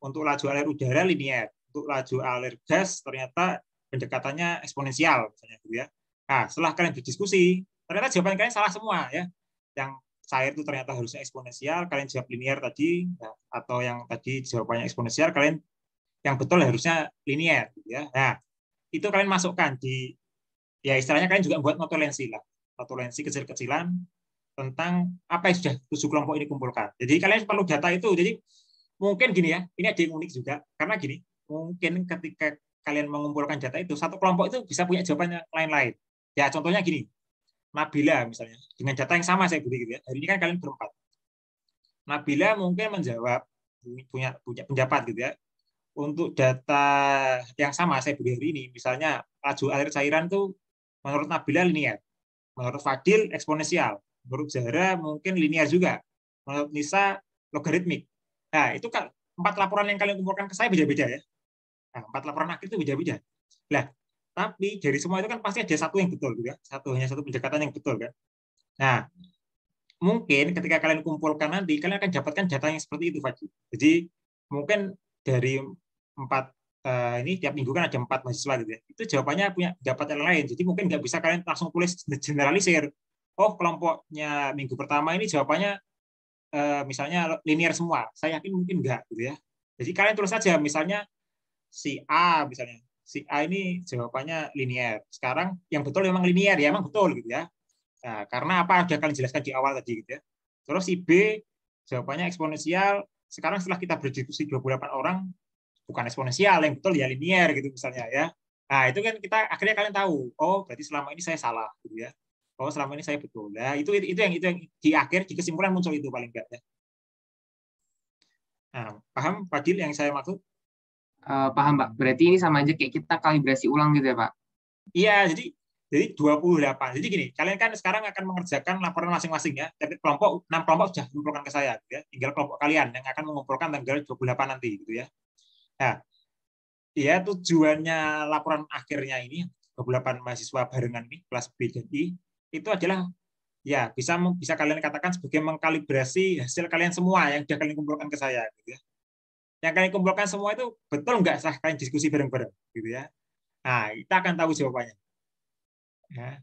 untuk laju alir udara linear, untuk laju alir gas ternyata pendekatannya eksponensial misalnya gitu ya. Nah, setelah kalian berdiskusi, ternyata jawaban kalian salah semua ya. Yang cair itu ternyata harusnya eksponensial, kalian jawab linear tadi ya, atau yang tadi jawabannya eksponensial, kalian yang betul harusnya linear gitu ya. Nah, itu kalian masukkan di ya istilahnya kalian juga buat notulensi lah. Notulensi kecil-kecilan tentang apa yang sudah 7 kelompok ini kumpulkan. Jadi kalian perlu data itu. Jadi mungkin gini ya, ini ada yang unik juga karena gini, mungkin ketika kalian mengumpulkan data itu satu kelompok itu bisa punya jawaban lain-lain. Ya contohnya gini, Nabila misalnya dengan data yang sama saya beri gitu ya. Hari ini kan kalian berempat. Nabila mungkin menjawab punya pendapat gitu ya. Untuk data yang sama saya beri hari ini, misalnya laju air cairan itu menurut Nabila linear, menurut Fadil eksponensial, menurut Zahra mungkin linear juga, menurut Nisa logaritmik. Nah itu kan 4 laporan yang kalian kumpulkan ke saya beda-beda ya. Nah, 4 laporan akhir itu beda-beda. Nah, tapi dari semua itu kan pasti ada satu yang betul juga, hanya satu pendekatan yang betul kan. Nah, mungkin ketika kalian kumpulkan nanti kalian akan dapatkan data yang seperti itu Fadil. Jadi mungkin dari 4 ini tiap minggu kan ada 4 mahasiswa gitu ya. Itu jawabannya punya pendapat yang lain. Jadi mungkin nggak bisa kalian langsung tulis generalisir. Oh, kelompoknya minggu pertama ini jawabannya misalnya linear semua. Saya yakin mungkin enggak gitu ya. Jadi kalian tulis saja, misalnya si A ini jawabannya linear. Sekarang yang betul memang linear ya, memang betul gitu ya. Nah, karena apa? Sudah kalian jelaskan di awal tadi gitu ya. Terus si B jawabannya eksponensial. Sekarang setelah kita berdiskusi 28 orang, bukan eksponensial, yang betul ya linear gitu misalnya ya. Nah, itu kan kita akhirnya kalian tahu, oh berarti selama ini saya salah gitu ya. Oh selama ini saya betul. Nah, itu yang di akhir di kesimpulan muncul itu paling enggak ya. Nah, paham Fadil yang saya maksud? Paham Pak. Berarti ini sama aja kayak kita kalibrasi ulang gitu ya Pak? Iya, jadi 28. Jadi gini, kalian kan sekarang akan mengerjakan laporan masing-masing ya. Tapi 6 kelompok sudah mengumpulkan ke saya gitu ya. Tinggal kelompok kalian yang akan mengumpulkan tanggal 28 nanti gitu ya. Nah, ya tujuannya laporan akhirnya ini 28 mahasiswa barengan ini kelas B dan I itu adalah ya bisa kalian katakan sebagai mengkalibrasi hasil kalian semua yang sudah kalian kumpulkan ke saya gitu ya. Yang kalian kumpulkan semua itu betul nggak setelah kalian diskusi bareng-bareng gitu ya. Nah, kita akan tahu jawabannya. Ya.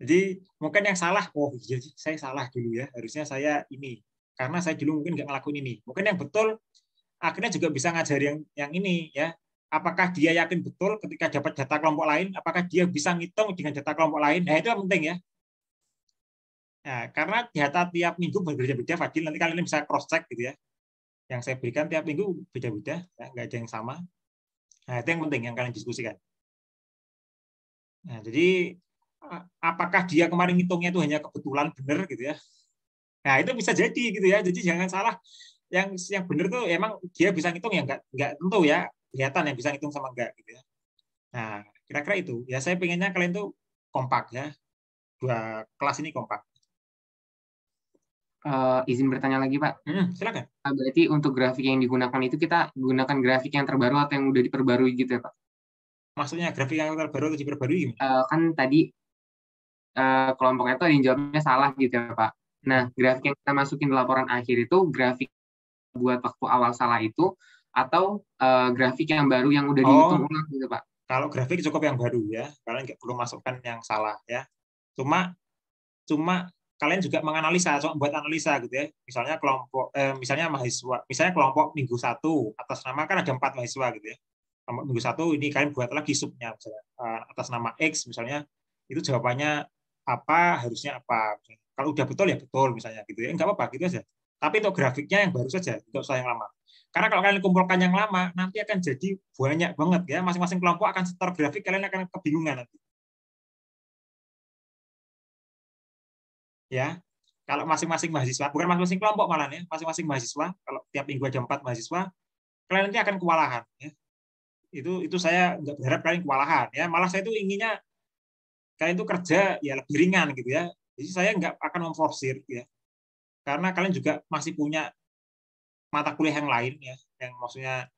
Jadi mungkin yang salah, oh iya saya salah dulu ya, harusnya saya ini karena saya dulu mungkin nggak ngelakuin ini. Mungkin yang betul akhirnya juga bisa ngajari yang ini ya. Apakah dia yakin betul ketika dapat data kelompok lain? Apakah dia bisa ngitung dengan data kelompok lain? Nah itu yang penting ya. Nah, karena data tiap minggu berbeda-beda, Fadil, nanti kalian bisa cross check gitu ya. Yang saya berikan tiap minggu beda-beda, ya, nggak ada yang sama. Nah itu yang penting yang kalian diskusikan. Nah jadi apakah dia kemarin ngitungnya itu hanya kebetulan benar gitu ya? Nah itu bisa jadi gitu ya. Jadi jangan salah. Yang benar tuh emang dia bisa ngitung ya nggak tentu ya. Kelihatan yang bisa ngitung sama enggak gitu ya. Nah, kira-kira itu. Ya saya pengennya kalian tuh kompak ya. Dua kelas ini kompak. Izin bertanya lagi, Pak. Silakan. Berarti untuk grafik yang digunakan itu kita gunakan grafik yang terbaru atau yang udah diperbarui gitu ya, Pak? Maksudnya grafik yang terbaru atau diperbarui gimana? Kan tadi kelompoknya itu ada yang jawabnya salah gitu ya, Pak. Nah, grafik yang kita masukin di laporan akhir itu grafik buat waktu awal salah itu atau grafik yang baru yang udah dihitung ulang gitu Pak? Kalau grafik cukup yang baru ya, kalian nggak perlu masukkan yang salah ya. Cuma kalian juga menganalisa, cuma buat analisa gitu ya. Misalnya misalnya kelompok minggu 1 atas nama kan ada 4 mahasiswa gitu ya. Kelompok minggu 1 ini kalian buat lagi subnya misalnya atas nama X misalnya itu jawabannya apa, harusnya apa. Misalnya. Kalau udah betul ya betul misalnya gitu ya. Enggak apa-apa gitu aja. Tapi untuk grafiknya yang baru saja, tidak usah yang lama. Karena kalau kalian kumpulkan yang lama, nanti akan jadi banyak banget ya. Masing-masing kelompok akan setor grafik, kalian akan kebingungan nanti. Ya, kalau masing-masing mahasiswa, bukan masing-masing kelompok malah ya, masing-masing mahasiswa, kalau tiap minggu ada 4 mahasiswa, kalian nanti akan kewalahan. Ya. Itu saya nggak berharap kalian kewalahan. Ya, malah saya itu inginnya kalian itu kerja ya lebih ringan gitu ya. Jadi saya nggak akan memforsir ya. Karena kalian juga masih punya mata kuliah yang lain ya, yang maksudnya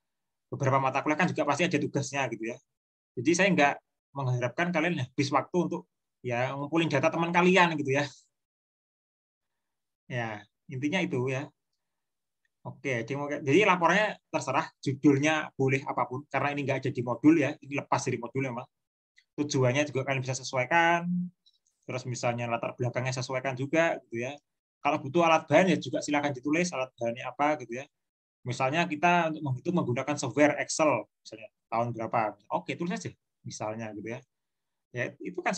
beberapa mata kuliah kan juga pasti ada tugasnya gitu ya. Jadi saya nggak mengharapkan kalian habis waktu untuk ya ngumpulin data teman kalian gitu ya. Ya intinya itu ya. Oke, jadi laporannya terserah judulnya boleh apapun karena ini nggak ada di modul ya, ini lepas dari modul memang. Tujuannya juga kalian bisa sesuaikan. Terus misalnya latar belakangnya sesuaikan juga gitu ya. Kalau butuh alat bahan ya juga silakan ditulis alat bahannya apa gitu ya. Misalnya kita untuk menghitung menggunakan software Excel misalnya tahun berapa. Oke, tulis aja misalnya gitu ya. Ya itu kan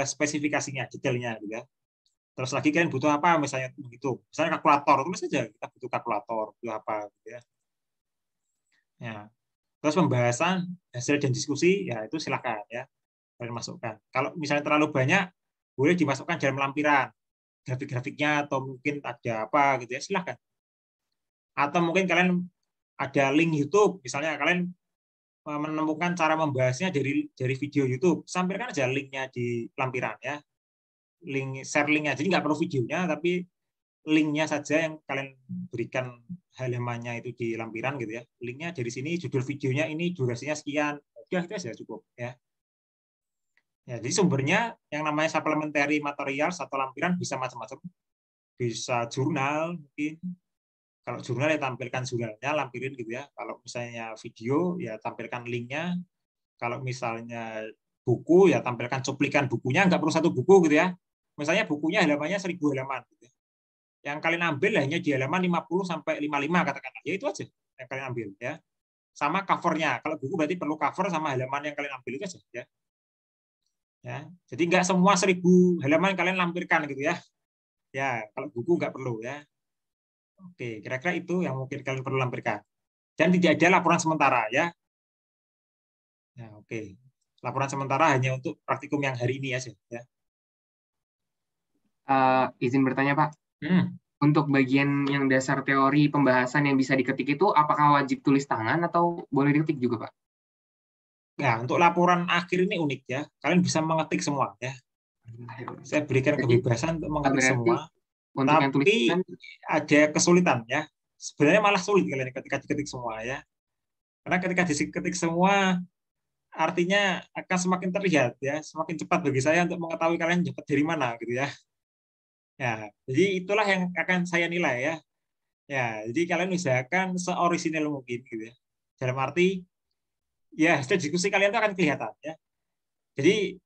spesifikasinya, detailnya gitu ya. Terus lagi kalian butuh apa misalnya menghitung. Misalnya kalkulator, tulis aja kita butuh kalkulator, butuh apa gitu ya. Ya. Terus pembahasan hasil dan diskusi ya itu silakan ya. Kalian masukkan. Kalau misalnya terlalu banyak boleh dimasukkan dalam lampiran. Grafik-grafiknya atau mungkin ada apa gitu ya silahkan. Atau mungkin kalian ada link YouTube, misalnya kalian menemukan cara membahasnya dari video YouTube, sampaikan aja linknya di lampiran ya, share linknya, jadi nggak perlu videonya, tapi linknya saja yang kalian berikan halamannya itu di lampiran gitu ya, linknya dari sini, judul videonya ini, durasinya sekian, udah itu aja cukup ya. Ya, jadi sumbernya yang namanya supplementary materials atau lampiran bisa macam-macam. Bisa jurnal mungkin. Kalau jurnal ya tampilkan jurnalnya, lampirin gitu ya. Kalau misalnya video ya tampilkan linknya. Kalau misalnya buku ya tampilkan cuplikan bukunya, nggak perlu satu buku gitu ya. Misalnya bukunya halamannya 1000 halaman gitu ya. Yang kalian ambil hanya di halaman 50 sampai 55 katakanlah. Ya itu aja. yang kalian ambil ya. Sama covernya. Kalau buku berarti perlu cover sama halaman yang kalian ambil itu aja ya. Ya, jadi nggak semua 1000 halaman kalian lampirkan gitu ya. Ya, kalau buku nggak perlu ya. Oke, kira-kira itu yang mungkin kalian perlu lampirkan. Dan tidak ada laporan sementara ya. Ya, oke. Laporan sementara hanya untuk praktikum yang hari ini aja ya. Izin bertanya, Pak. Hmm. Untuk bagian yang dasar teori pembahasan yang bisa diketik itu, apakah wajib tulis tangan atau boleh diketik juga, Pak? Ya, untuk laporan akhir ini unik ya. Kalian bisa mengetik semua ya. Saya berikan kebebasan untuk mengetik semua. Untuk yang tulis Tapi tangan, ada kesulitan ya. Sebenarnya malah sulit kalian ketika diketik semua ya. Karena ketika diketik semua artinya akan semakin terlihat ya, semakin cepat bagi saya untuk mengetahui kalian dapat dari mana gitu ya. Ya, jadi itulah yang akan saya nilai ya. Ya, jadi kalian usahakan seorisinal mungkin gitu ya. Dalam arti ya hasil diskusi kalian itu akan kelihatan ya. Jadi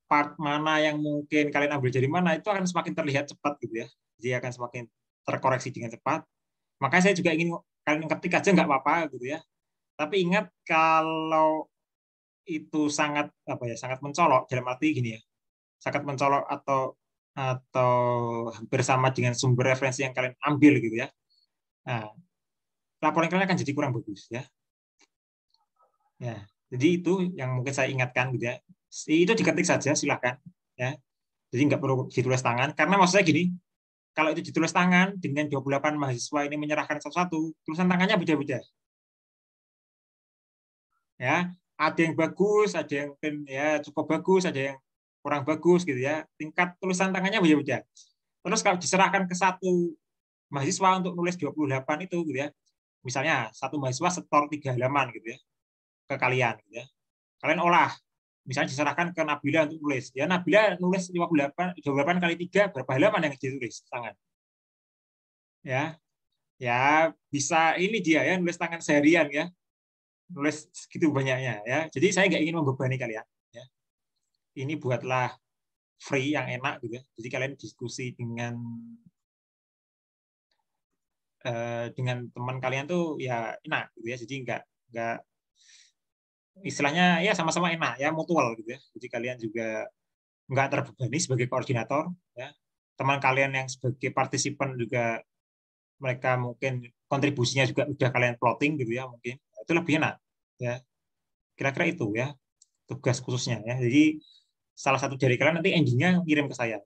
part mana yang mungkin kalian ambil dari mana itu akan semakin terlihat cepat gitu ya. Jadi akan semakin terkoreksi dengan cepat. Makanya saya juga ingin kalian ketik aja nggak apa-apa gitu ya. Tapi ingat kalau itu sangat sangat mencolok dalam arti gini ya. Sangat mencolok atau hampir sama dengan sumber referensi yang kalian ambil gitu ya. Nah, laporan kalian akan jadi kurang bagus ya. Ya, jadi itu yang mungkin saya ingatkan gitu ya. Itu diketik saja silahkan ya. Jadi nggak perlu ditulis tangan karena maksud saya gini, kalau itu ditulis tangan dengan 28 mahasiswa ini menyerahkan satu-satu, tulisan tangannya beda-beda. Ya, ada yang bagus, ada yang ya cukup bagus, ada yang kurang bagus gitu ya. Tingkat tulisan tangannya beda-beda. Terus kalau diserahkan ke satu mahasiswa untuk nulis 28 itu gitu ya. Misalnya satu mahasiswa setor 3 halaman gitu ya ke kalian gitu ya. Kalian olah. Misalnya diserahkan ke Nabila untuk nulis. Ya Nabila nulis 28 kali 3 berapa halaman yang ditulis tangan? Ya. Ya bisa ini dia ya nulis tangan seharian ya. Nulis segitu banyaknya ya. Jadi saya nggak ingin membebani kalian ya. Ini buatlah free yang enak gitu ya. Jadi kalian diskusi dengan teman kalian tuh ya enak gitu ya. Jadi nggak istilahnya ya sama-sama enak ya, mutual gitu ya. Jadi kalian juga nggak terbebani sebagai koordinator ya. Teman kalian yang sebagai partisipan juga mereka mungkin kontribusinya juga udah kalian plotting gitu ya mungkin. Itu lebih enak ya. Kira-kira itu ya tugas khususnya ya. Jadi salah satu dari kalian nanti engine-nya kirim ke saya.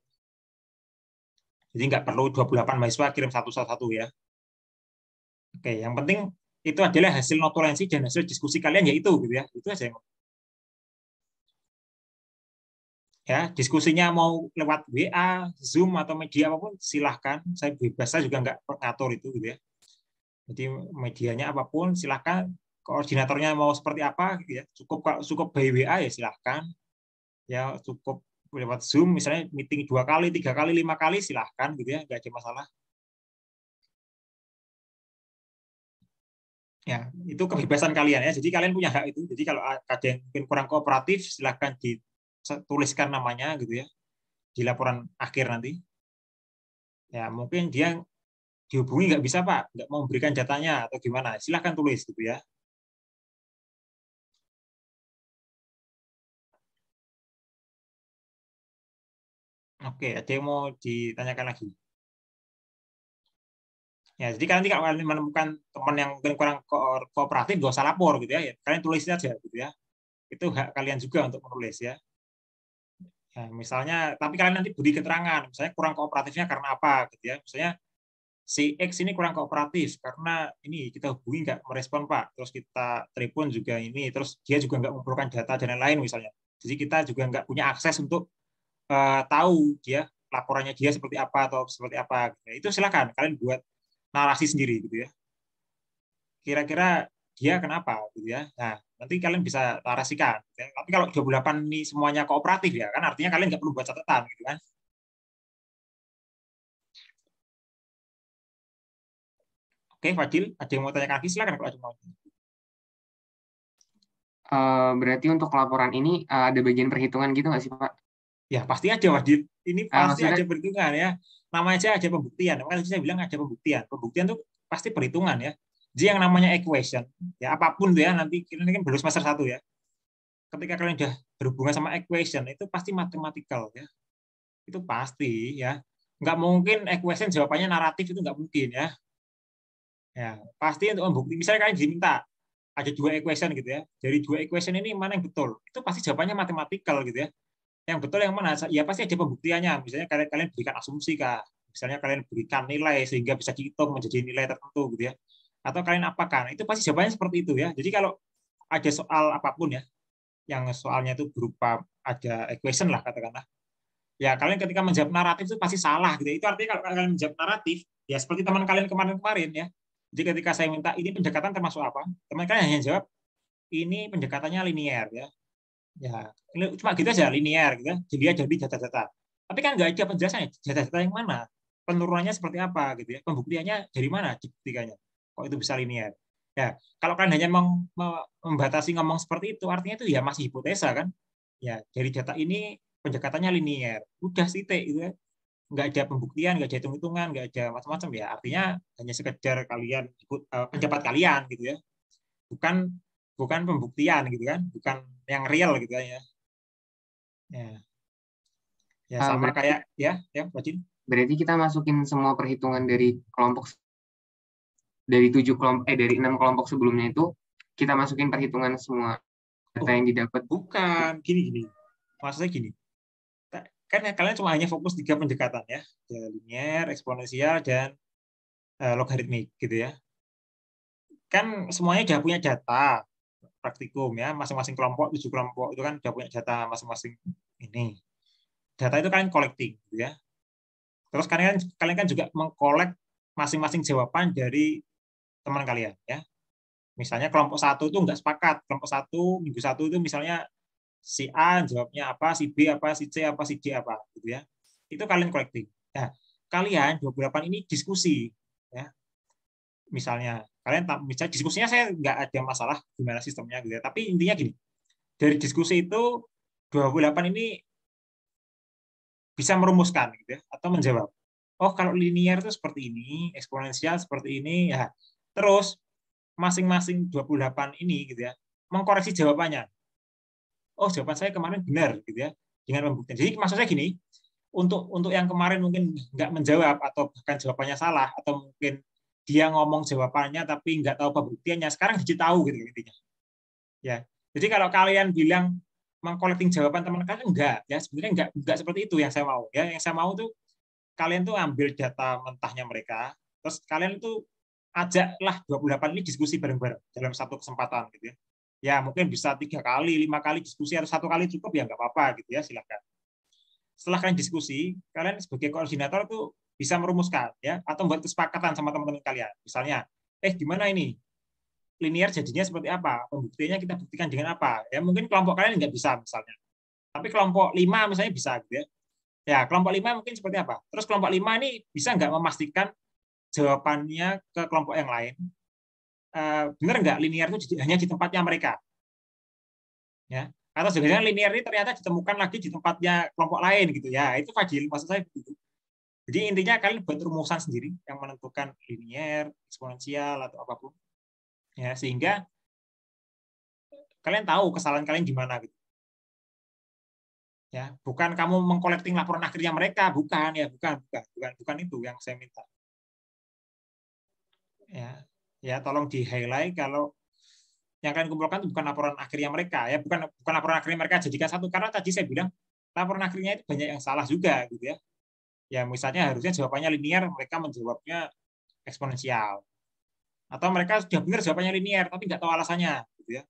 Jadi nggak perlu 28 mahasiswa kirim satu-satu ya. Oke, yang penting itu adalah hasil notulensi dan hasil diskusi kalian yaitu gitu ya. Itu aja. Ya, diskusinya mau lewat WA, Zoom atau media apapun silahkan. Saya bebas, saya juga nggak ngatur itu gitu ya. Jadi medianya apapun silahkan. Koordinatornya mau seperti apa gitu ya. Cukup by WA ya silahkan. Ya cukup lewat Zoom misalnya meeting 2 kali, 3 kali, 5 kali silahkan gitu ya, nggak ada masalah. Ya, itu kebebasan kalian ya. Jadi kalian punya hak itu. Jadi kalau ada yang mungkin kurang kooperatif, silahkan dituliskan namanya gitu ya di laporan akhir nanti. Ya mungkin dia dihubungi nggak bisa Pak, nggak mau memberikan datanya atau gimana, silahkan tulis gitu ya. Oke, ada yang mau ditanyakan lagi? Ya, jadi kalian kalau kalian menemukan teman yang mungkin kurang kooperatif, nggak usah lapor gitu ya. Kalian tulis aja gitu ya. Itu hak kalian juga untuk menulis ya. Ya, misalnya, tapi kalian nanti beri keterangan, misalnya kurang kooperatifnya karena apa gitu ya. Misalnya si X ini kurang kooperatif karena ini kita hubungi nggak merespon Pak, terus kita telepon juga ini, terus dia juga nggak mengumpulkan data dan lain-lain misalnya. Jadi kita juga nggak punya akses untuk tahu dia laporannya dia seperti apa atau seperti apa. Gitu. Itu silakan kalian buat narasi sendiri gitu ya. Kira-kira dia kenapa gitu ya. Nah, nanti kalian bisa narasikan. Gitu ya. Tapi kalau 28 ini semuanya kooperatif ya, kan artinya kalian nggak perlu buat catatan gitu kan. Oke, Fadil, ada yang mau tanya lagi? Silakan kalau ada mau. Berarti untuk laporan ini ada bagian perhitungan gitu nggak sih, Pak? Ya, pasti ada, Fadil. Ini pasti maksudnya, ada perhitungan ya. Namanya aja ada pembuktian. Makanya saya bilang ada pembuktian. Pembuktian itu pasti perhitungan ya. Jadi yang namanya equation, ya apapun tuh ya, nanti ini kan baru semester 1 ya. Ketika kalian udah berhubungan sama equation, itu pasti matematikal ya. Itu pasti ya. Nggak mungkin equation jawabannya naratif, itu nggak mungkin ya. Ya, pasti untuk membuktikan, misalnya kalian diminta ada 2 equation gitu ya. Dari 2 equation ini mana yang betul? Itu pasti jawabannya matematikal gitu ya. Yang betul yang mana? Ya pasti ada pembuktiannya. Misalnya kalian berikan asumsi kah? Misalnya kalian berikan nilai sehingga bisa dihitung menjadi nilai tertentu gitu ya. Atau kalian apakan? Itu pasti jawabannya seperti itu ya. Jadi kalau ada soal apapun ya, yang soalnya itu berupa ada equation lah katakanlah. Ya kalian ketika menjawab naratif itu pasti salah gitu. Itu artinya kalau kalian menjawab naratif, ya seperti teman kalian kemarin-kemarin ya. Jadi ketika saya minta ini pendekatan termasuk apa, teman kalian hanya jawab ini pendekatannya linear ya. Ya, cuma gitu aja linear gitu ya. Jadi data-data. Tapi kan nggak ada penjelasannya data-data yang mana, penurunannya seperti apa gitu ya, pembuktiannya dari mana dibuktikannya. Kok itu bisa linear? Ya, kalau kalian hanya membatasi ngomong seperti itu, artinya itu ya masih hipotesa kan? Ya, dari data ini pendekatannya linear. Udah titik gitu ya. Nggak ada pembuktian, nggak ada hitung-hitungan, nggak ada macam-macam ya. Artinya hanya sekedar kalian pendapat kalian gitu ya. Bukan pembuktian gitu kan, bukan yang real gitu kan ya. Ya sama kayak ya Wajin. Berarti kita masukin semua perhitungan dari kelompok dari 6 kelompok sebelumnya itu kita masukin perhitungan semua data yang didapat. Bukan, gini. Maksudnya gini. Kan kalian cuma hanya fokus 3 pendekatan ya. Linear, eksponensial dan logaritmik gitu ya. Kan semuanya sudah punya data praktikum ya, masing-masing kelompok 7 kelompok itu kan sudah punya data masing-masing ini. Data itu kalian collecting gitu ya. Terus kalian kan juga mengkolek masing-masing jawaban dari teman kalian ya. Misalnya kelompok 1 itu nggak sepakat, kelompok 1 minggu 1 itu misalnya si A jawabnya apa, si B apa, si C apa, si D apa gitu ya. Itu kalian collecting. Nah, kalian 28 ini diskusi ya. Misalnya misalnya diskusinya saya nggak ada masalah gimana sistemnya gitu ya. Tapi intinya gini. Dari diskusi itu 28 ini bisa merumuskan gitu ya, atau menjawab. Oh, kalau linear itu seperti ini, eksponensial seperti ini ya. Terus masing-masing 28 ini gitu ya, mengkoreksi jawabannya. Oh, jawaban saya kemarin benar gitu ya, dengan pembuktian. Jadi maksud saya gini, untuk yang kemarin mungkin nggak menjawab atau bahkan jawabannya salah atau mungkin dia ngomong jawabannya tapi nggak tahu pembuktiannya, sekarang jadi tahu gitu intinya. Ya. Jadi kalau kalian bilang mengkolekting jawaban teman kalian enggak ya, sebenarnya enggak seperti itu yang saya mau ya. Yang saya mau tuh kalian tuh ambil data mentahnya mereka, terus kalian itu ajaklah 28 ini diskusi bareng-bareng dalam satu kesempatan gitu ya. Ya mungkin bisa 3 kali, 5 kali diskusi atau 1 kali cukup ya nggak apa-apa gitu ya, silakan. Setelah kalian diskusi, kalian sebagai koordinator tuh bisa merumuskan ya atau membuat kesepakatan sama teman-teman kalian. Misalnya, gimana ini? Linear jadinya seperti apa? Pembuktiannya kita buktikan dengan apa? Ya mungkin kelompok kalian nggak bisa misalnya. Tapi kelompok 5 misalnya bisa gitu ya. Ya, kelompok 5 mungkin seperti apa? Terus kelompok 5 ini bisa nggak memastikan jawabannya ke kelompok yang lain? Benar nggak linear itu hanya di tempatnya mereka? Ya. Atau sebenarnya linear ini ternyata ditemukan lagi di tempatnya kelompok lain gitu ya. Itu Fadil, maksud saya begitu. Jadi intinya kalian buat rumusan sendiri yang menentukan linear, eksponensial atau apapun. Ya, sehingga kalian tahu kesalahan kalian di mana gitu. Ya, bukan kamu mengkolekting laporan akhirnya mereka, bukan bukan itu yang saya minta. Ya, tolong di-highlight kalau yang kalian kumpulkan itu bukan laporan akhirnya mereka ya, bukan laporan akhirnya mereka jadikan satu, karena tadi saya bilang laporan akhirnya itu banyak yang salah juga gitu ya. Ya, misalnya harusnya jawabannya linear, mereka menjawabnya eksponensial. Atau mereka sudah benar jawabannya linear tapi nggak tahu alasannya gitu ya.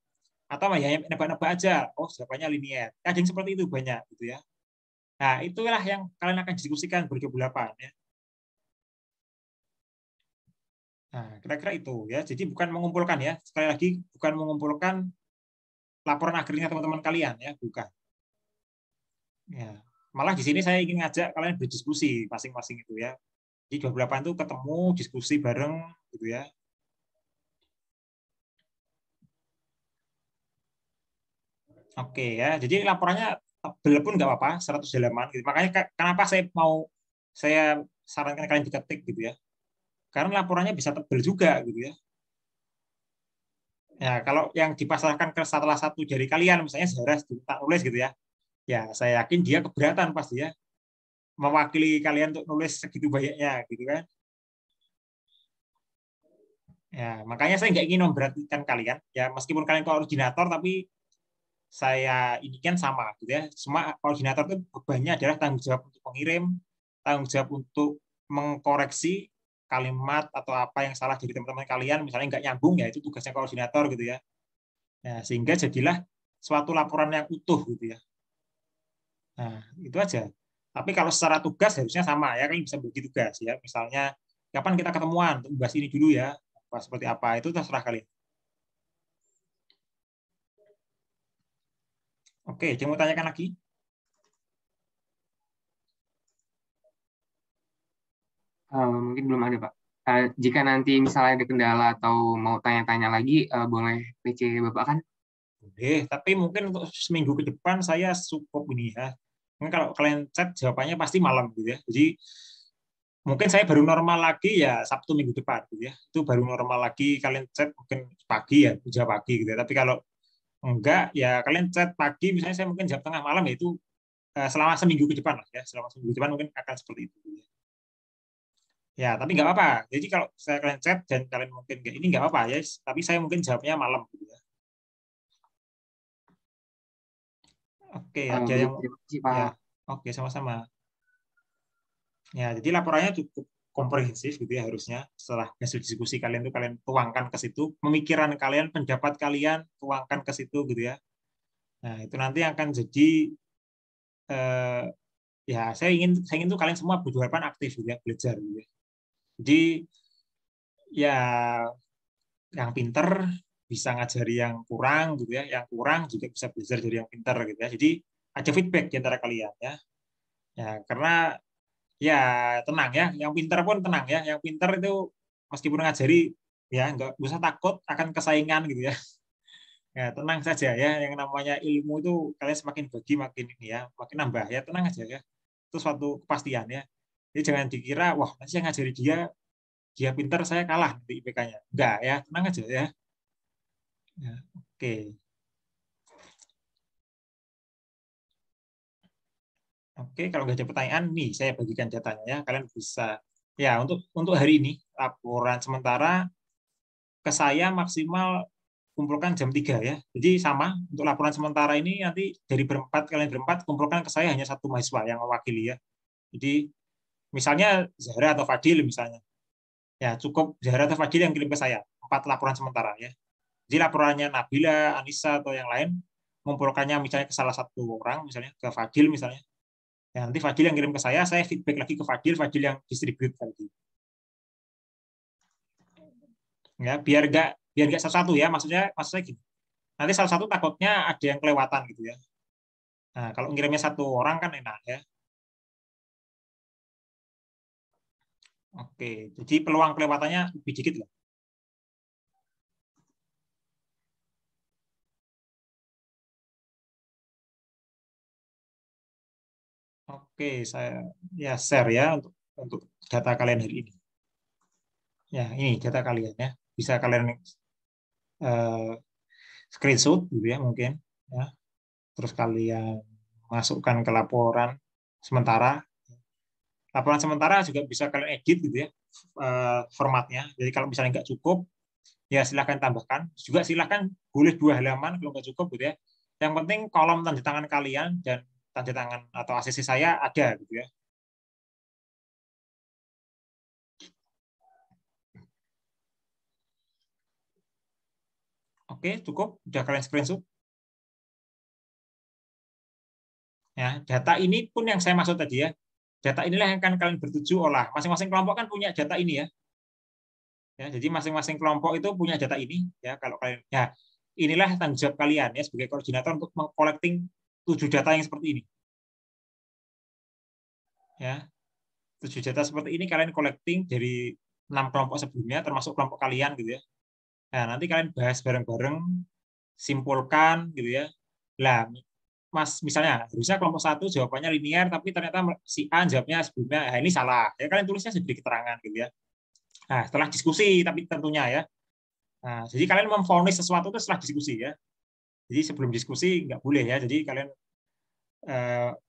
Atau ya nebak-nebak aja, oh jawabannya linear. Kadang seperti itu banyak gitu ya. Nah, itulah yang kalian akan diskusikan ber-28 ya. Nah, kira-kira itu ya. Jadi bukan mengumpulkan ya. Sekali lagi bukan mengumpulkan laporan akhirnya teman-teman kalian ya, bukan. Ya. Malah di sini saya ingin ngajak kalian berdiskusi masing-masing itu ya. Jadi 28 itu ketemu, diskusi bareng gitu ya. Oke ya, jadi laporannya tebel pun nggak apa-apa, 100 halaman. Gitu. Makanya kenapa saya sarankan kalian diketik gitu ya. Karena laporannya bisa tebel juga gitu ya. Ya, kalau yang dipasarkan ke salah satu dari kalian, misalnya Zahra tak nulis gitu ya, ya saya yakin dia keberatan pasti ya, mewakili kalian untuk nulis segitu banyaknya, gitu kan? Ya, makanya saya nggak ingin memberatkan kalian, ya meskipun kalian koordinator, tapi saya ini kan sama, gitu ya. Semua koordinator itu bebannya adalah tanggung jawab untuk pengirim, tanggung jawab untuk mengkoreksi kalimat atau apa yang salah dari teman-teman kalian, misalnya nggak nyambung ya itu tugasnya koordinator gitu ya. Nah, sehingga jadilah suatu laporan yang utuh gitu ya. Nah, itu aja. Tapi kalau secara tugas harusnya sama ya, kan bisa bagi tugas ya. Misalnya kapan kita ketemuan untuk bahas ini dulu ya, apa seperti apa itu terserah kalian. Oke, jangan mau tanyakan lagi. Mungkin belum ada, Pak. Jika nanti misalnya ada kendala atau mau tanya-tanya lagi, boleh PC Bapak kan? Boleh, tapi mungkin untuk seminggu ke depan saya cukup ini ya. Mungkin kalau kalian chat jawabannya pasti malam gitu ya. Jadi mungkin saya baru normal lagi ya Sabtu minggu depan gitu ya. Itu baru normal lagi kalian chat mungkin pagi ya, jam pagi gitu ya. Tapi kalau enggak ya kalian chat pagi misalnya saya mungkin jam tengah malam ya itu selama seminggu ke depan lah ya. Selama seminggu ke depan mungkin akan seperti itu. Gitu ya. Ya, tapi nggak apa-apa. Jadi kalau saya kalian chat dan kalian mungkin nggak ini nggak apa-apa ya. Tapi saya mungkin jawabnya malam gitu ya. Oke, ada yang Terima kasih, Pak. ya. Oke, sama-sama. Ya, jadi laporannya cukup komprehensif gitu ya harusnya. Setelah hasil diskusi kalian itu kalian tuangkan ke situ, pemikiran kalian, pendapat kalian tuangkan ke situ gitu ya. Nah, itu nanti akan jadi eh, ya saya ingin tuh kalian semua berjualan aktif gitu ya, belajar gitu ya. Jadi ya yang pinter bisa ngajari yang kurang gitu ya, yang kurang juga bisa belajar dari yang pinter gitu ya. Jadi ada feedback di antara kalian ya. Ya, karena ya tenang ya, yang pinter pun tenang ya, yang pinter itu meskipun ngajari ya nggak usah takut akan kesaingan gitu ya. Ya tenang saja ya, yang namanya ilmu itu kalian semakin bagi makin ini ya, makin nambah ya, tenang aja ya. Itu suatu kepastian ya. Jadi jangan dikira wah nanti saya ngajari dia pinter saya kalah di IPK-nya. Enggak ya, tenang aja ya. Ya, oke. Oke, kalau nggak ada pertanyaan, nih saya bagikan datanya ya. Kalian bisa ya untuk hari ini laporan sementara ke saya maksimal kumpulkan jam 3 ya. Jadi sama untuk laporan sementara ini nanti dari berempat kalian berempat kumpulkan ke saya hanya satu mahasiswa yang mewakili ya. Jadi misalnya Zahra atau Fadil misalnya. Ya, cukup Zahra atau Fadil yang kirim ke saya 4 laporan sementara ya. Jadi laporannya Nabila, Anissa atau yang lain mengumpulkannya misalnya ke salah satu orang misalnya ke Fadil misalnya. Ya, nanti Fadil yang kirim ke saya feedback lagi ke Fadil, Fadil yang distribute lagi. Ya, biar nggak satu-satu ya, maksudnya gini. Nanti salah satu takutnya ada yang kelewatan gitu ya. Nah, kalau ngirimnya satu orang kan enak ya. Oke, jadi peluang kelewatannya lebih dikit lah. Oke, saya ya share ya untuk data kalian hari ini. Ya, ini data kalian ya. Bisa kalian screenshot gitu ya mungkin ya. Terus kalian masukkan ke laporan sementara. Laporan sementara juga bisa kalian edit gitu ya formatnya. Jadi kalau misalnya nggak cukup, ya silahkan tambahkan. Juga silahkan boleh 2 halaman kalau nggak cukup gitu ya. Yang penting kolom tanda tangan kalian dan tanda tangan atau ACC saya ada gitu ya. Oke, cukup. Udah kalian screenshot. Ya, data ini pun yang saya maksud tadi ya. Data inilah yang akan kalian bertuju olah. Masing-masing kelompok kan punya data ini ya. Ya, jadi masing-masing kelompok itu punya data ini ya. Kalau kalian ya inilah tanggung jawab kalian ya sebagai koordinator untuk mengcollecting 7 data yang seperti ini. Ya. 7 data seperti ini kalian collecting dari 6 kelompok sebelumnya termasuk kelompok kalian gitu ya. Nah, nanti kalian bahas bareng-bareng, simpulkan gitu ya. Lah, Mas misalnya harusnya kelompok 1 jawabannya linear tapi ternyata si A jawabnya sebelumnya nah, ini salah. Ya kalian tulisnya sedikit keterangan gitu ya. Nah, setelah diskusi tapi tentunya ya. Nah, jadi kalian memvonis sesuatu itu setelah diskusi ya. Jadi sebelum diskusi nggak boleh ya. Jadi kalian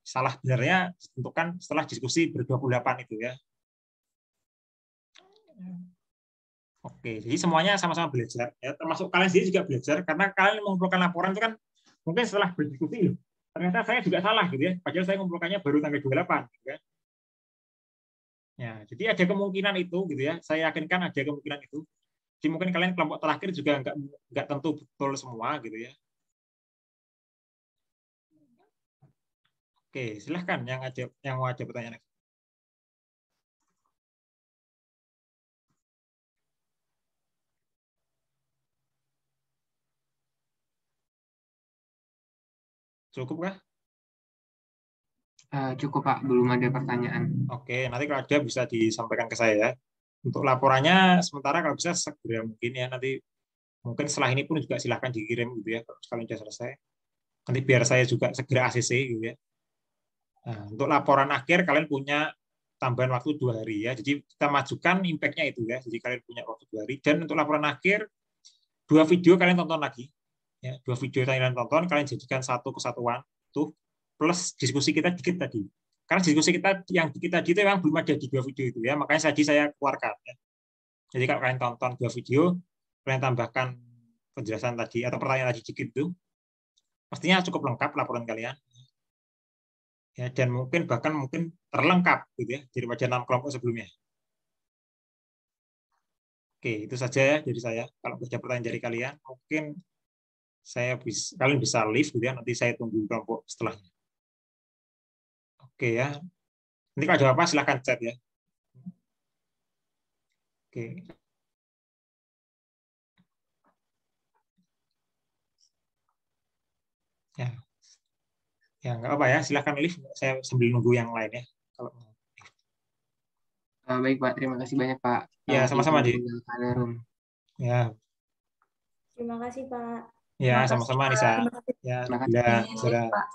salah benarnya ditentukan setelah diskusi ber-28 itu ya. Oke, jadi semuanya sama-sama belajar ya, termasuk kalian sendiri juga belajar karena kalian mengumpulkan laporan itu kan mungkin setelah berdiskusi loh. Ternyata saya juga salah gitu ya. Padahal saya mengumpulkannya baru tanggal 28 gitu ya. Ya, jadi ada kemungkinan itu gitu ya. Saya yakinkan ada kemungkinan itu. Jadi mungkin kalian kelompok terakhir juga nggak tentu betul semua gitu ya. Oke, silahkan yang mau ada pertanyaan lagi. Cukup kah? Cukup Pak, belum ada pertanyaan. Oke, nanti kalau ada bisa disampaikan ke saya ya. Untuk laporannya sementara kalau bisa segera mungkin ya, nanti mungkin setelah ini pun juga silahkan dikirim gitu ya kalau kalian sudah selesai. Nanti biar saya juga segera ACC gitu ya. Nah, untuk laporan akhir kalian punya tambahan waktu 2 hari ya. Jadi kita majukan impact-nya itu ya. Jadi kalian punya waktu 2 hari. Dan untuk laporan akhir 2 video kalian tonton lagi. Ya, 2 video kalian tonton, kalian jadikan satu kesatuan tuh plus diskusi kita dikit tadi. Karena diskusi kita yang dikit tadi itu memang belum ada di 2 video itu ya. Makanya tadi saya keluarkan ya. Jadi kalau kalian tonton 2 video, kalian tambahkan penjelasan tadi atau pertanyaan tadi dikit itu, pastinya cukup lengkap laporan kalian. Ya, dan bahkan mungkin terlengkap gitu ya daripada 6 kelompok sebelumnya. Oke, itu saja ya dari saya. Kalau ada pertanyaan dari kalian, mungkin kalian bisa leave gitu ya. Nanti saya tunggu kelompok setelahnya. Oke ya. Nanti kalau ada apa silahkan chat ya. Oke. Ya. Ya nggak apa ya. Silahkan leave. Saya sambil nunggu yang lain ya. Kalau Baik Pak, terima kasih banyak Pak. ya sama-sama Di. Ya. Terima kasih Pak. Ya Terima kasih, sama-sama Pak. Nisa. Terima kasih. Ya, Terima kasih. Nabila, Baik, Zara. Pak.